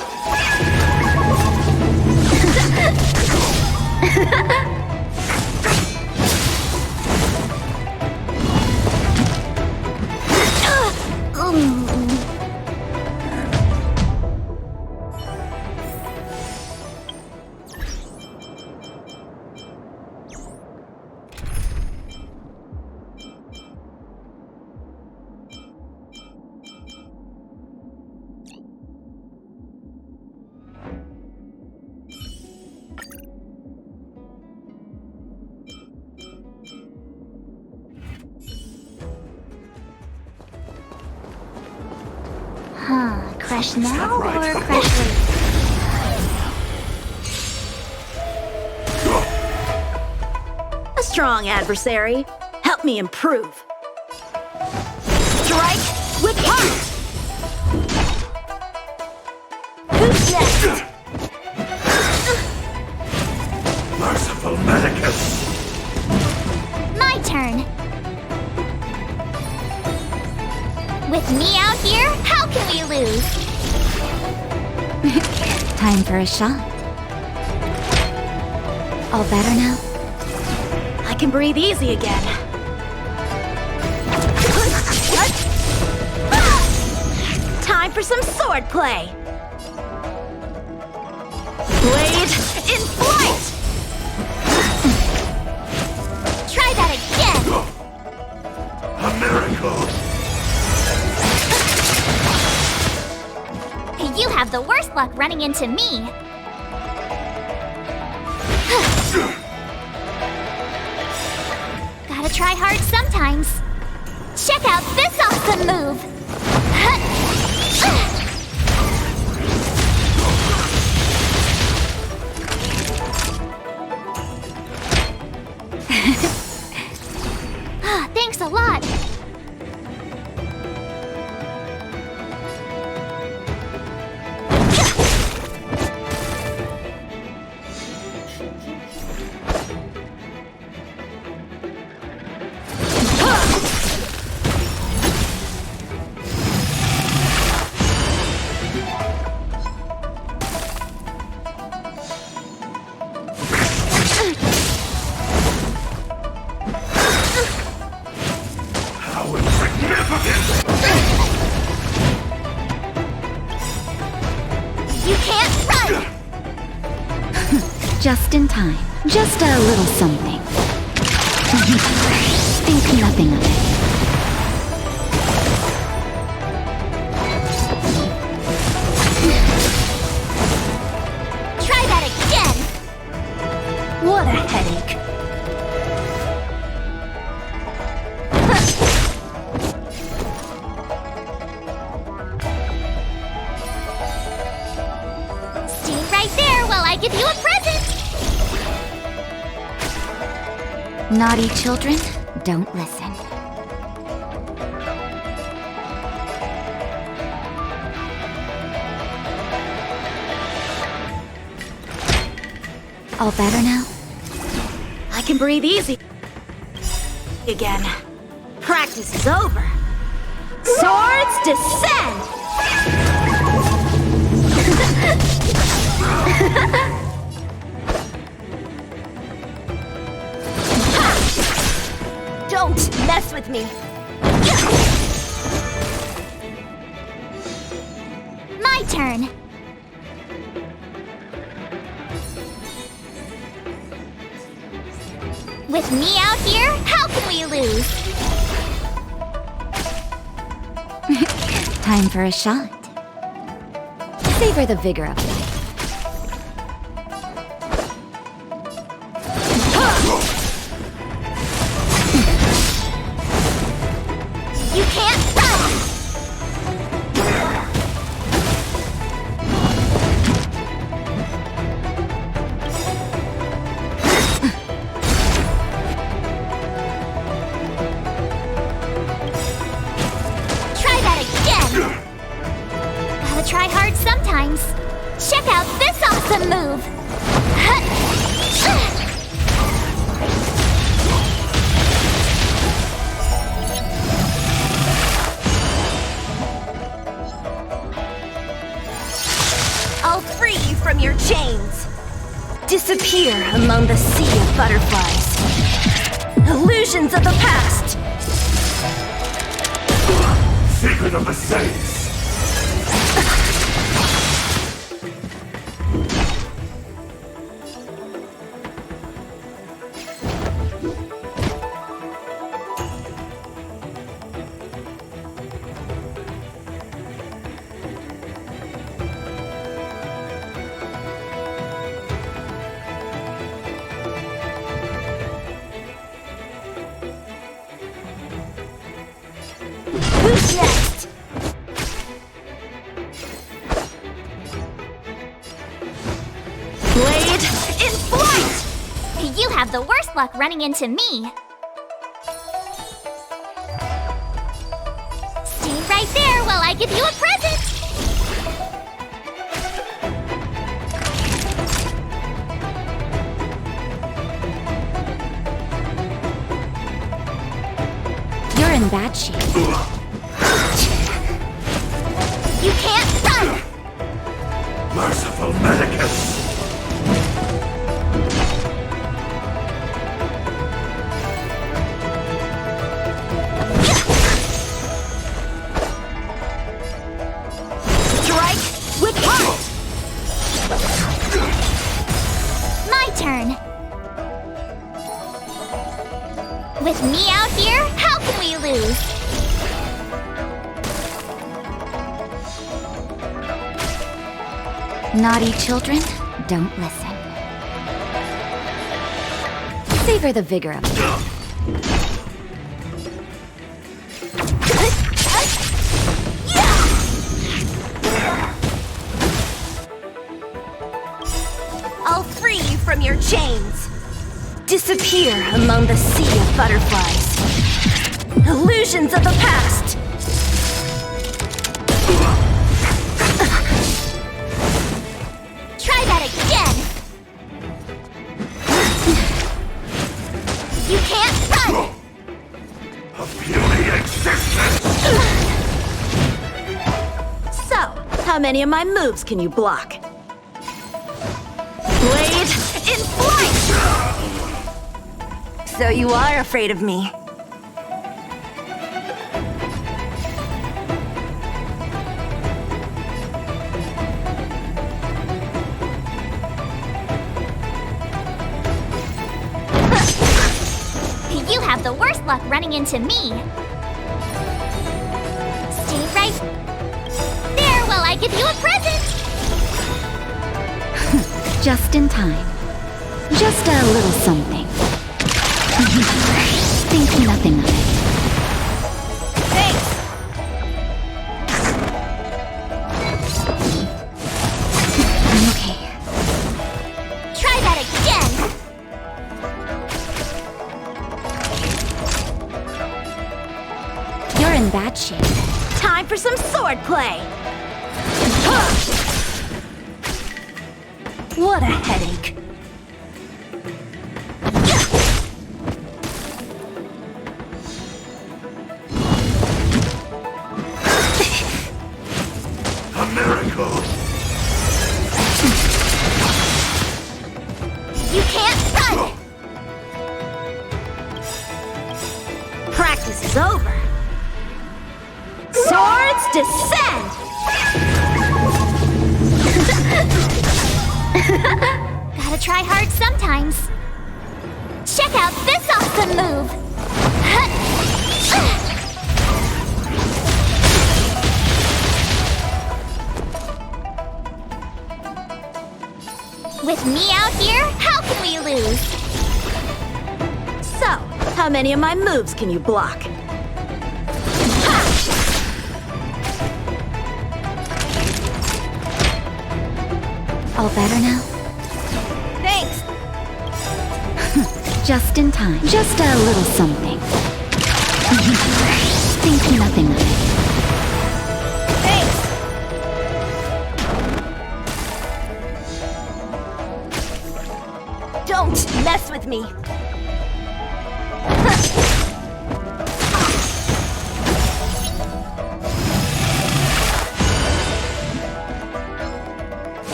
Crash now or crash later? A strong adversary. Help me improve. Strike with heart! Who's next? Merciful Medicus! My turn. With me out here, how can we lose? Time for a shot. All better now? I can breathe easy again. Time for some sword play. Blade in flight! Try that again! A miracle! You have the worst luck running into me. Gotta try hard sometimes. Check out this awesome move! Thanks a lot. Just in time. Just a little something. Think nothing of it. Try that again! What a headache. Stay right there while I give you a present! Naughty children, don't listen. All better now? I can breathe easy again. Practice is over. Swords descend! Don't mess with me! My turn! With me out here, how can we lose? Time for a shot. Savor the vigor of life. You can't run! Try that again! Gotta try hard sometimes. Check out this awesome awesome move! I'll free you from your chains. Disappear among the sea of butterflies. Illusions of the past. Secret of the Saints. Who's next? Blade in flight! You have the worst luck running into me. Stay right there while I give you a present! You're in bad shape. You can't run! Merciful Medicus. Strike with heart! My turn. With me out here, how can we lose? Naughty children, don't listen. Savor the vigor of it. I'll free you from your chains. Disappear among the sea of butterflies. Illusions of the past. Try that again! You can't run! A puny existence. So, how many of my moves can you block? Blade in flight! So you are afraid of me. You have the worst luck running into me. Stay right there while I give you a present. Just in time. Just a little something. Think nothing of it. Thanks! I'm okay. Try that again. You're in bad shape. Time for some sword play! What a headache. A miracle. You can't run! Practice is over. Swords descend! Gotta try hard sometimes. Check out this awesome move. With me out here, how can we lose? So, how many of my moves can you block? All better now? Thanks! Just in time. Just a little something. Think nothing of it. Thanks! with me.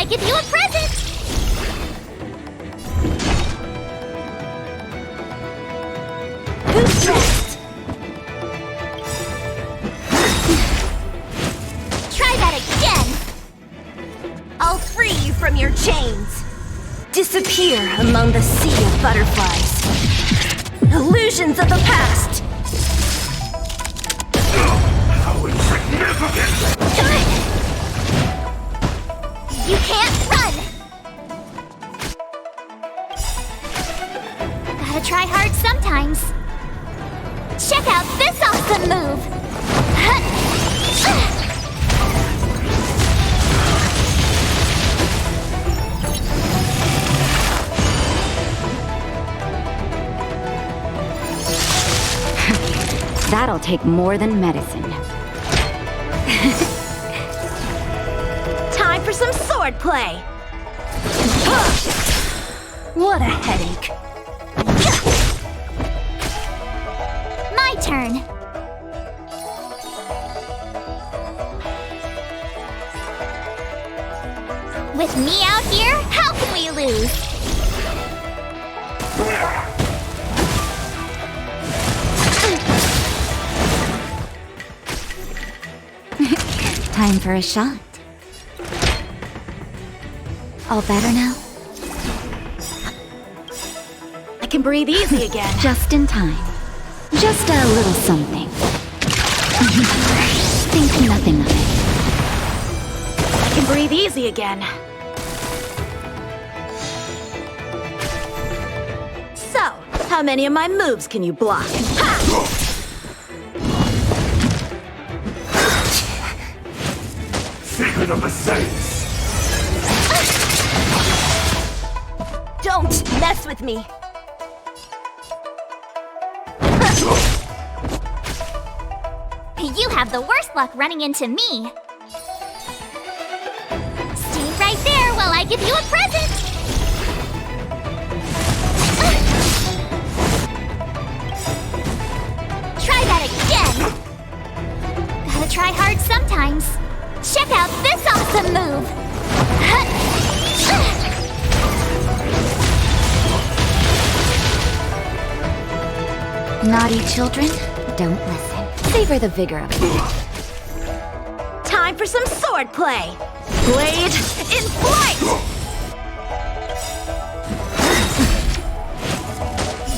Give you a present! Who's next? Try that again! I'll free you from your chains. Disappear among the sea of butterflies. Illusions of the past. How insignificant! You can't run! Gotta try hard sometimes. Check out this awesome move! That'll take more than medicine. Time for some sword play. What a headache. My turn. With me out here, how can we lose? Time for a shot. All better now? I can breathe easy again. Just in time. Just a little something. Think nothing of it. I can breathe easy again. So, how many of my moves can you block? Ha! Secret of the Saints! Don't mess with me! You have the worst luck running into me. Stay right there while I give you a present. Try that again. Gotta try hard sometimes. Check out this awesome move. Naughty children, don't listen. Savor the vigor of it. Time for some sword play. Blade in flight!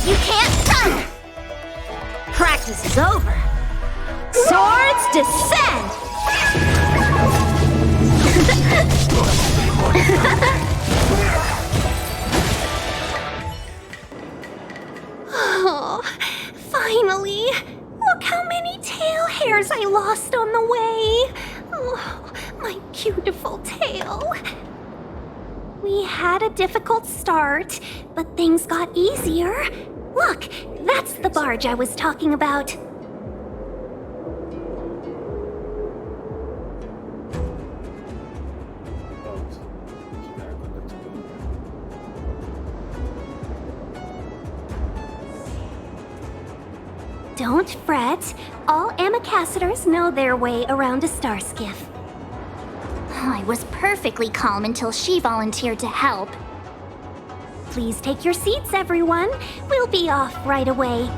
You can't run! Practice is over. Swords descend! Oh, finally! Look how many tail hairs I lost on the way! Oh, my beautiful tail. We had a difficult start, but things got easier. Look, that's the barge I was talking about. Don't fret. All ambassadors know their way around a star skiff. I was perfectly calm until she volunteered to help. Please take your seats, everyone. We'll be off right away.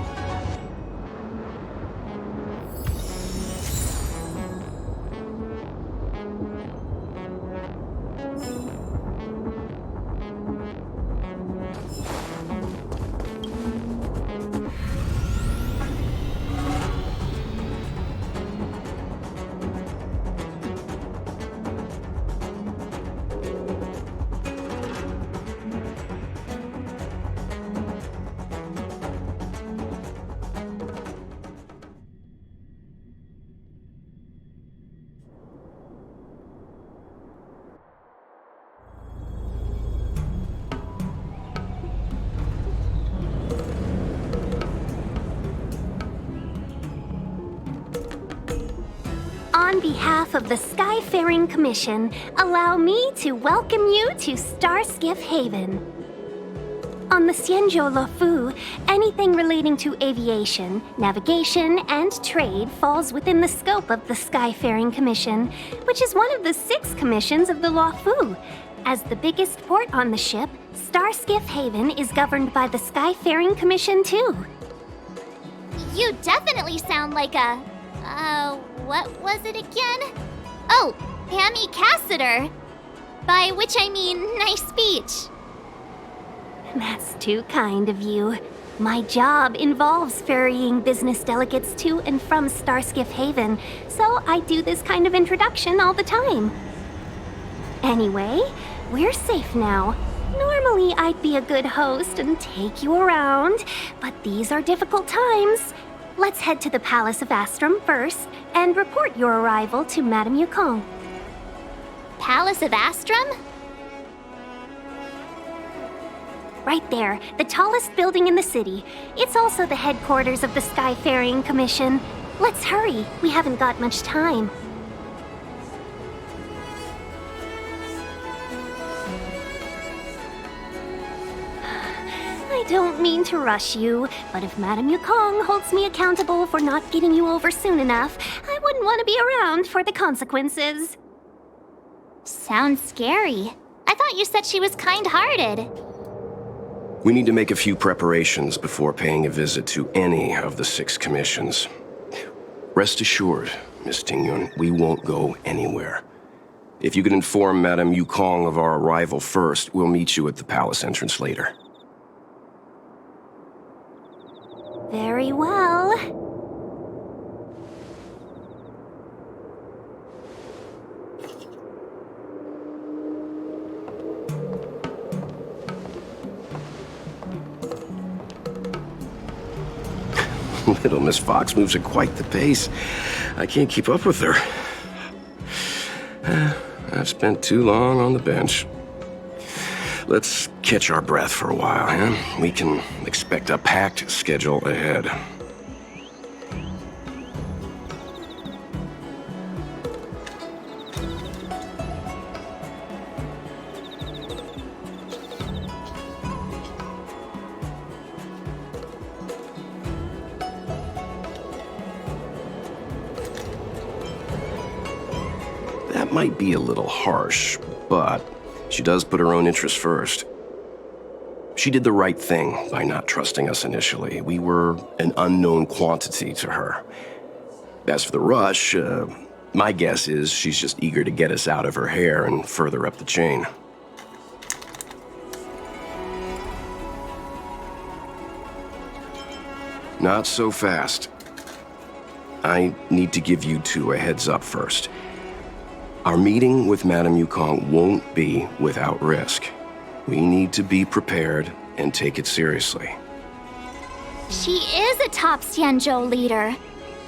On behalf of the Skyfaring Commission, allow me to welcome you to Starskiff Haven. On the Xianzhou Luofu, anything relating to aviation, navigation, and trade falls within the scope of the Skyfaring Commission, which is one of the 6 commissions of the Luofu. As the biggest port on the ship, Starskiff Haven is governed by the Skyfaring Commission too. You definitely sound like a... what was it again? Oh, Hammy Cassiter. By which I mean nice speech. That's too kind of you. My job involves ferrying business delegates to and from Starskiff Haven, so I do this kind of introduction all the time. Anyway, we're safe now. Normally, I'd be a good host and take you around, but these are difficult times. Let's head to the Palace of Astrum first and report your arrival to Madame Yukong. Palace of Astrum? Right there, the tallest building in the city. It's also the headquarters of the Skyfaring Commission. Let's hurry, we haven't got much time. I don't mean to rush you, but if Madame Yukong holds me accountable for not getting you over soon enough, I wouldn't want to be around for the consequences. Sounds scary. I thought you said she was kind-hearted. We need to make a few preparations before paying a visit to any of the 6 commissions. Rest assured, Miss Tingyun, we won't go anywhere. If you could inform Madame Yukong of our arrival first, we'll meet you at the palace entrance later. Very well. Little Miss Fox moves at quite the pace. I can't keep up with her. I've spent too long on the bench. Let's catch our breath for a while, huh? We can expect a packed schedule ahead. That might be a little harsh, but she does put her own interests first. She did the right thing by not trusting us initially. We were an unknown quantity to her. As for the rush, my guess is she's just eager to get us out of her hair and further up the chain. Not so fast. I need to give you 2 a heads up first. Our meeting with Madame Yukong won't be without risk. We need to be prepared and take it seriously. She is a top Xianzhou leader.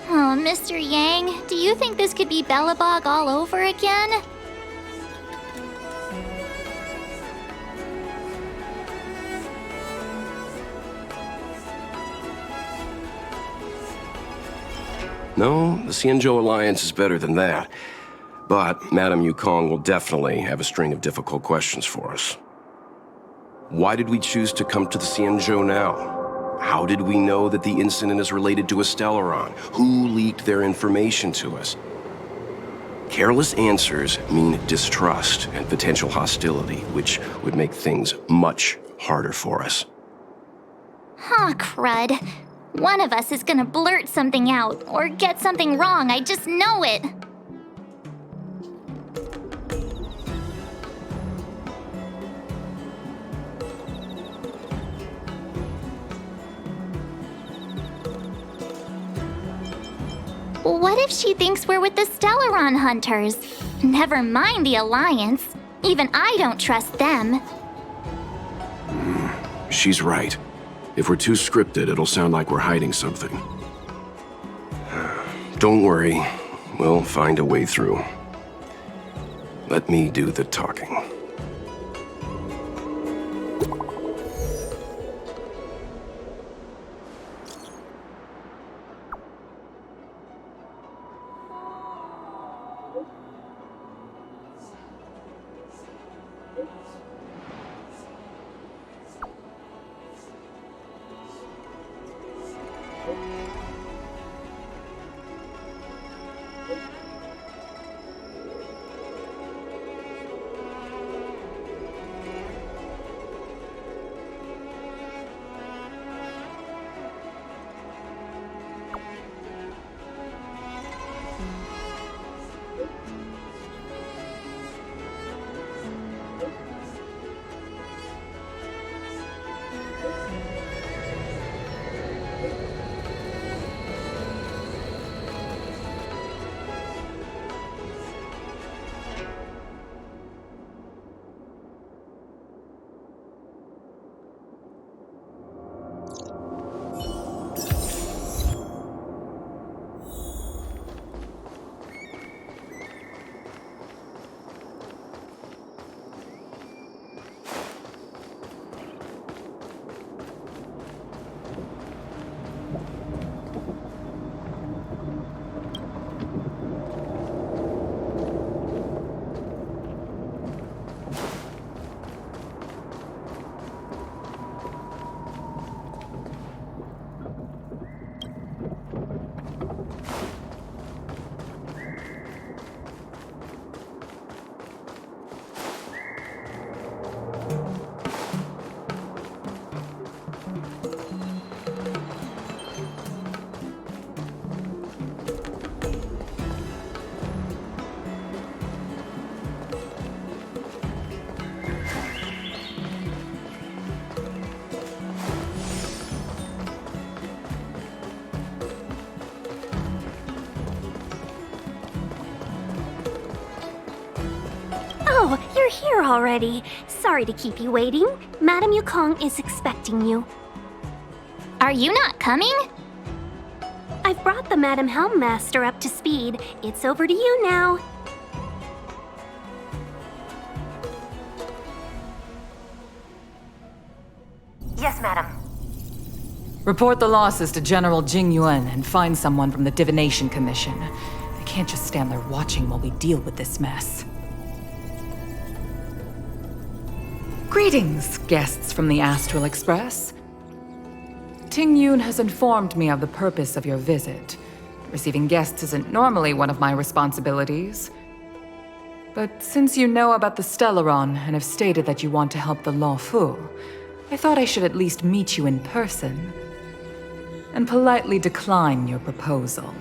Oh, Mr. Yang, do you think this could be Bellabog all over again? No, the Xianzhou Alliance is better than that. But Madame Yukong will definitely have a string of difficult questions for us. Why did we choose to come to the Xianzhou now? How did we know that the incident is related to a Stellaron? Who leaked their information to us? Careless answers mean distrust and potential hostility, which would make things much harder for us. Huh, crud. One of us is gonna blurt something out, or get something wrong, I just know it. What if she thinks we're with the Stellaron Hunters? Never mind the Alliance. Even I don't trust them. She's right. If we're too scripted, it'll sound like we're hiding something. Don't worry. We'll find a way through. Let me do the talking. Oh, you're here already. Sorry to keep you waiting. Madame Yukong is expecting you. Are you not coming? I've brought the Madame Helmmaster up to speed. It's over to you now. Yes, madam. Report the losses to General Jing Yuan and find someone from the Divination Commission. I can't just stand there watching while we deal with this mess. Greetings, guests from the Astral Express. Ting Yun has informed me of the purpose of your visit. Receiving guests isn't normally one of my responsibilities. But since you know about the Stellaron and have stated that you want to help the Law Fu, I thought I should at least meet you in person and politely decline your proposal.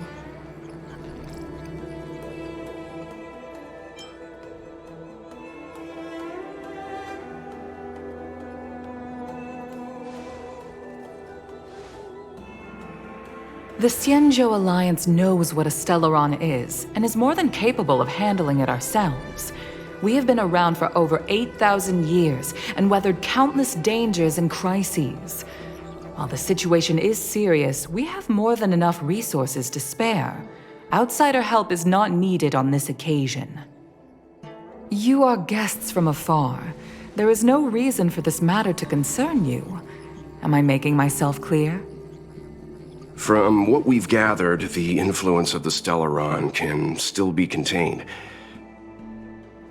The Xianzhou Alliance knows what a Stellaron is, and is more than capable of handling it ourselves. We have been around for over 8,000 years, and weathered countless dangers and crises. While the situation is serious, we have more than enough resources to spare. Outsider help is not needed on this occasion. You are guests from afar. There is no reason for this matter to concern you. Am I making myself clear? From what we've gathered, the influence of the Stellaron can still be contained.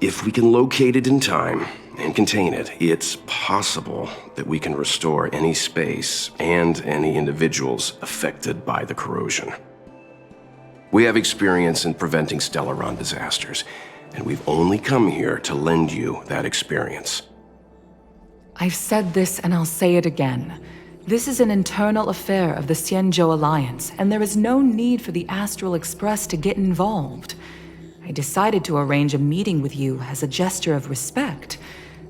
If we can locate it in time and contain it, it's possible that we can restore any space and any individuals affected by the corrosion. We have experience in preventing Stellaron disasters, and we've only come here to lend you that experience. I've said this and I'll say it again. This is an internal affair of the Xianzhou Alliance, and there is no need for the Astral Express to get involved. I decided to arrange a meeting with you as a gesture of respect,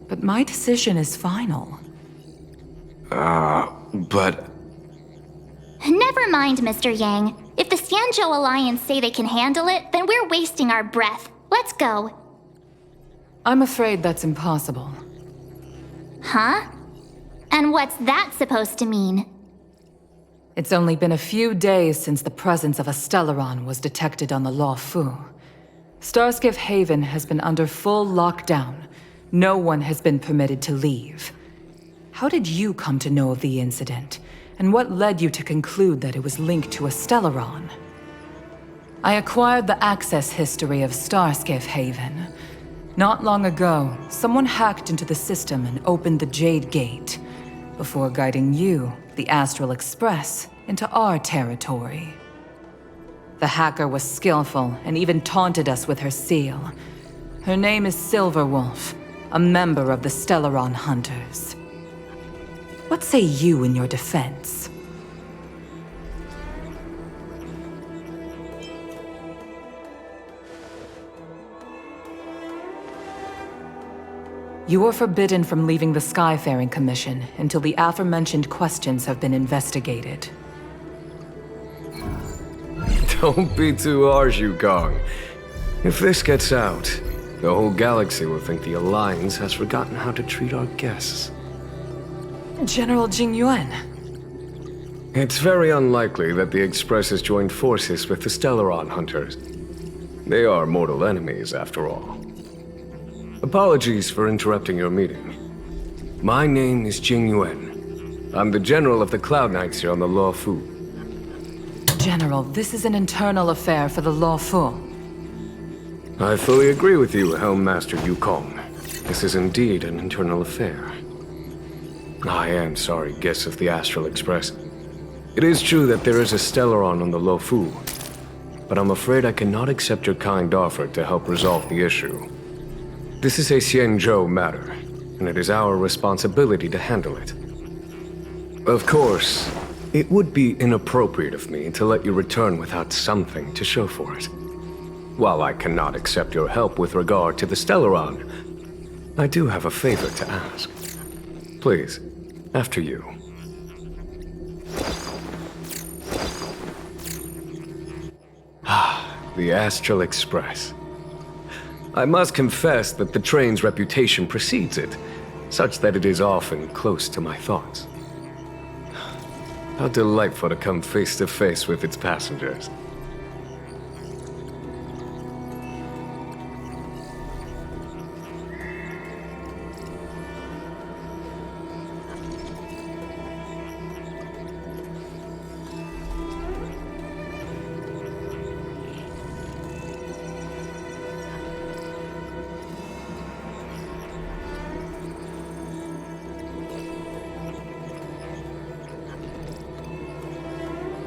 but my decision is final. But... Never mind, Mr. Yang. If the Xianzhou Alliance say they can handle it, then we're wasting our breath. Let's go. I'm afraid that's impossible. Huh? And what's that supposed to mean? It's only been a few days since the presence of a Stellaron was detected on the Law Fu. Starskiff Haven has been under full lockdown. No one has been permitted to leave. How did you come to know of the incident? And what led you to conclude that it was linked to a Stellaron? I acquired the access history of Starskiff Haven. Not long ago, someone hacked into the system and opened the Jade Gate, before guiding you, the Astral Express, into our territory. The hacker was skillful and even taunted us with her seal. Her name is Silverwolf, a member of the Stellaron Hunters. What say you in your defense? You are forbidden from leaving the Skyfaring Commission until the aforementioned questions have been investigated. Don't be too harsh, Yukong. If this gets out, the whole galaxy will think the Alliance has forgotten how to treat our guests. General Jing Yuan. It's very unlikely that the Express has joined forces with the Stellaron Hunters. They are mortal enemies, after all. Apologies for interrupting your meeting. My name is Jing Yuan. I'm the General of the Cloud Knights here on the Law Fu. General, this is an internal affair for the Law Fu. I fully agree with you, Helm Master Yukong. This is indeed an internal affair. I am sorry, guests of the Astral Express. It is true that there is a Stellaron on the Lo Fu, but I'm afraid I cannot accept your kind offer to help resolve the issue. This is a Xianzhou matter, and it is our responsibility to handle it. Of course, it would be inappropriate of me to let you return without something to show for it. While I cannot accept your help with regard to the Stellaron, I do have a favor to ask. Please, after you. The Astral Express. I must confess that the train's reputation precedes it, such that it is often close to my thoughts. How delightful to come face to face with its passengers.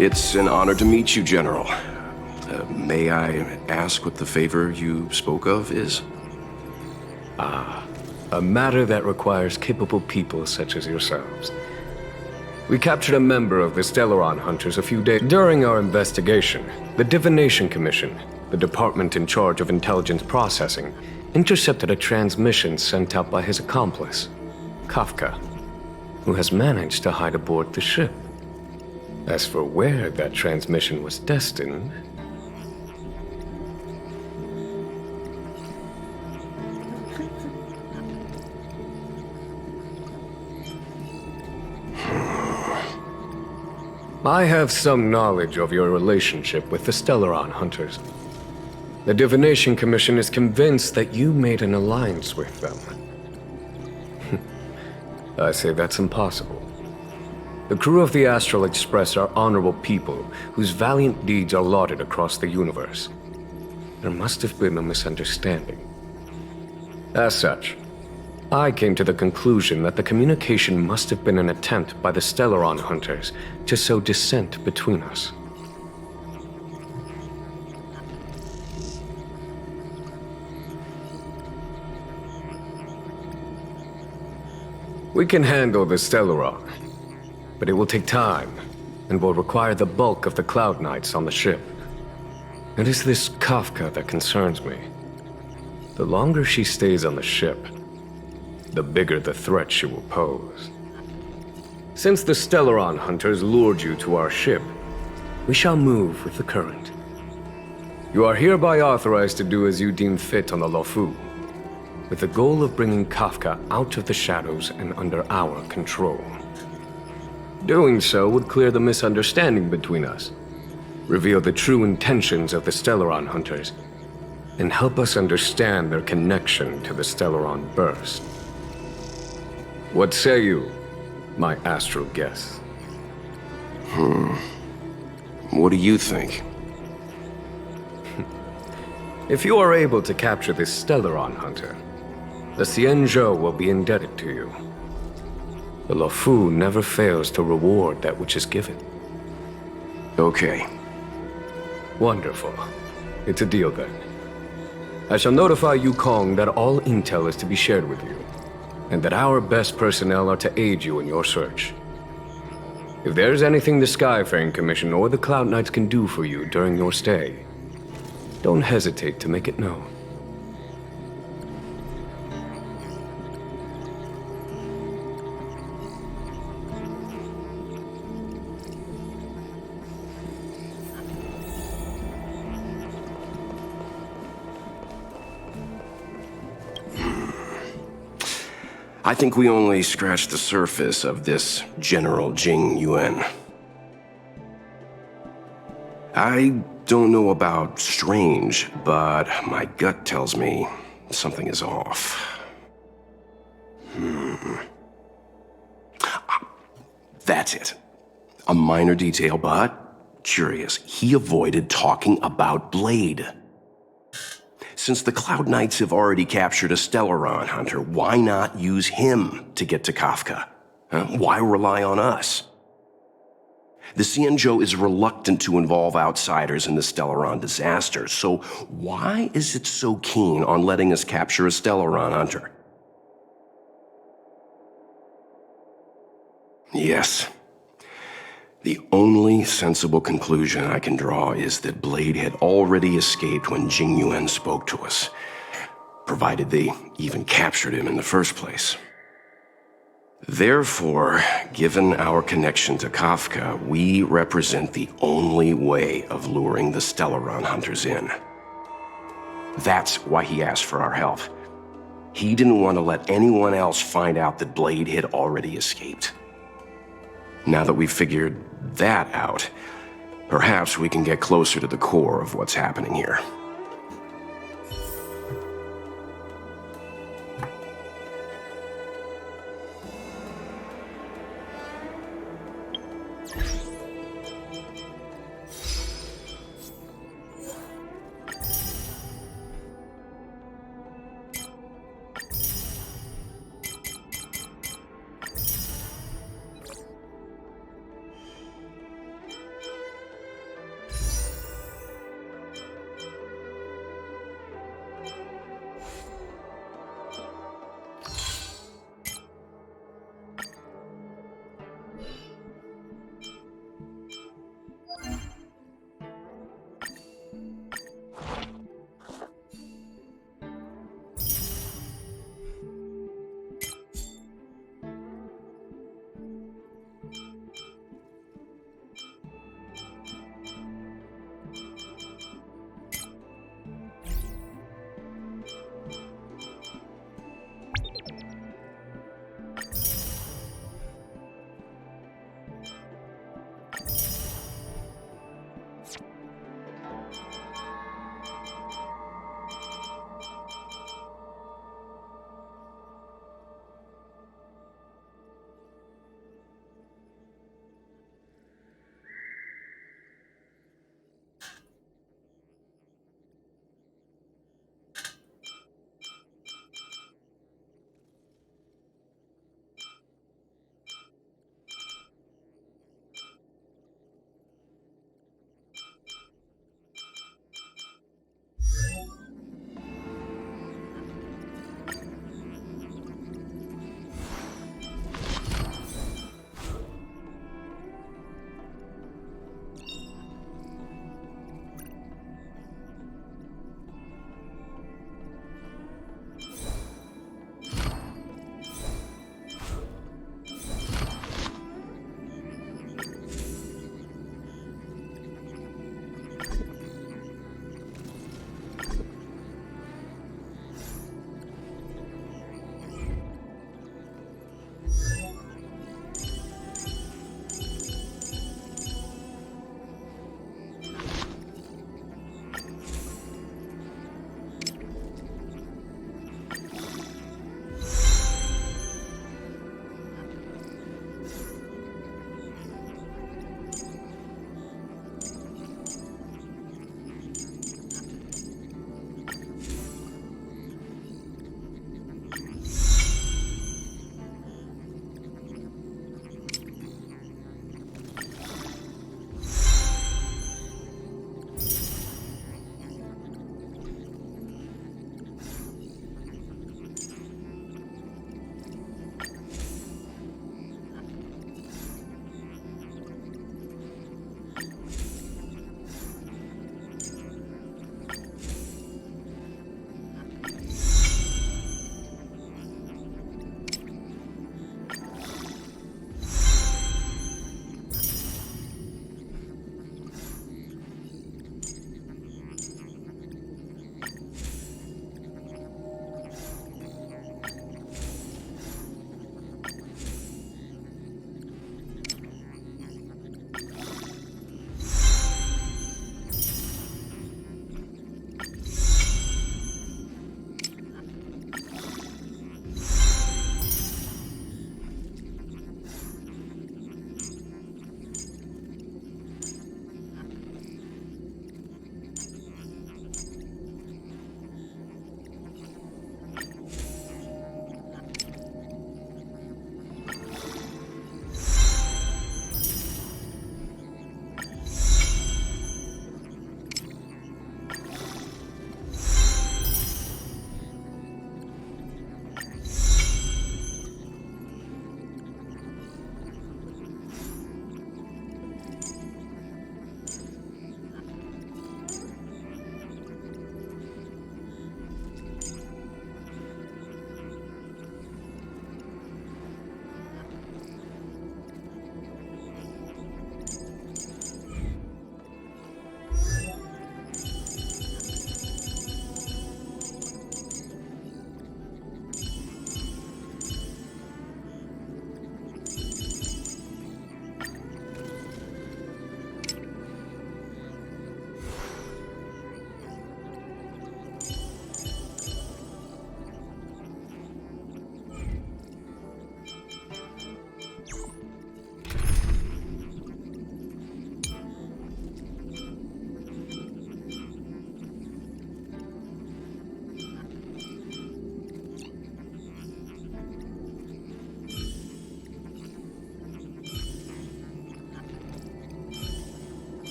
It's an honor to meet you, General. May I ask what the favor you spoke of is? A matter that requires capable people such as yourselves. We captured a member of the Stellaron Hunters a few days during our investigation. The Divination Commission, the department in charge of intelligence processing, intercepted a transmission sent out by his accomplice, Kafka, who has managed to hide aboard the ship. As for where that transmission was destined... I have some knowledge of your relationship with the Stellaron Hunters. The Divination Commission is convinced that you made an alliance with them. I say that's impossible. The crew of the Astral Express are honorable people whose valiant deeds are lauded across the universe. There must have been a misunderstanding. As such, I came to the conclusion that the communication must have been an attempt by the Stellaron Hunters to sow dissent between us. We can handle the Stellaron, but it will take time, and will require the bulk of the Cloud Knights on the ship. It is this Kafka that concerns me. The longer she stays on the ship, the bigger the threat she will pose. Since the Stellaron Hunters lured you to our ship, we shall move with the current. You are hereby authorized to do as you deem fit on the Lofu, with the goal of bringing Kafka out of the shadows and under our control. Doing so would clear the misunderstanding between us, reveal the true intentions of the Stellaron Hunters, and help us understand their connection to the Stellaron Burst. What say you, my astral guests? What do you think? If you are able to capture this Stellaron Hunter, the Xianzhou will be indebted to you. The Lofu never fails to reward that which is given. Okay. Wonderful. It's a deal then. I shall notify Yukong that all intel is to be shared with you, and that our best personnel are to aid you in your search. If there's anything the Skyfaring Commission or the Cloud Knights can do for you during your stay, don't hesitate to make it known. I think we only scratched the surface of this General Jing Yuan. I don't know about strange, but my gut tells me something is off. That's it. A minor detail, but curious. He avoided talking about Blade. Since the Cloud Knights have already captured a Stellaron hunter, why not use him to get to Kafka? Why rely on us? The Xianzhou is reluctant to involve outsiders in the Stellaron disaster, so why is it so keen on letting us capture a Stellaron hunter? Yes. The only sensible conclusion I can draw is that Blade had already escaped when Jing Yuan spoke to us, provided they even captured him in the first place. Therefore, given our connection to Kafka, we represent the only way of luring the Stellaron hunters in. That's why he asked for our help. He didn't want to let anyone else find out that Blade had already escaped. Now that we've figured that out, perhaps we can get closer to the core of what's happening here.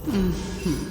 Mm-hmm.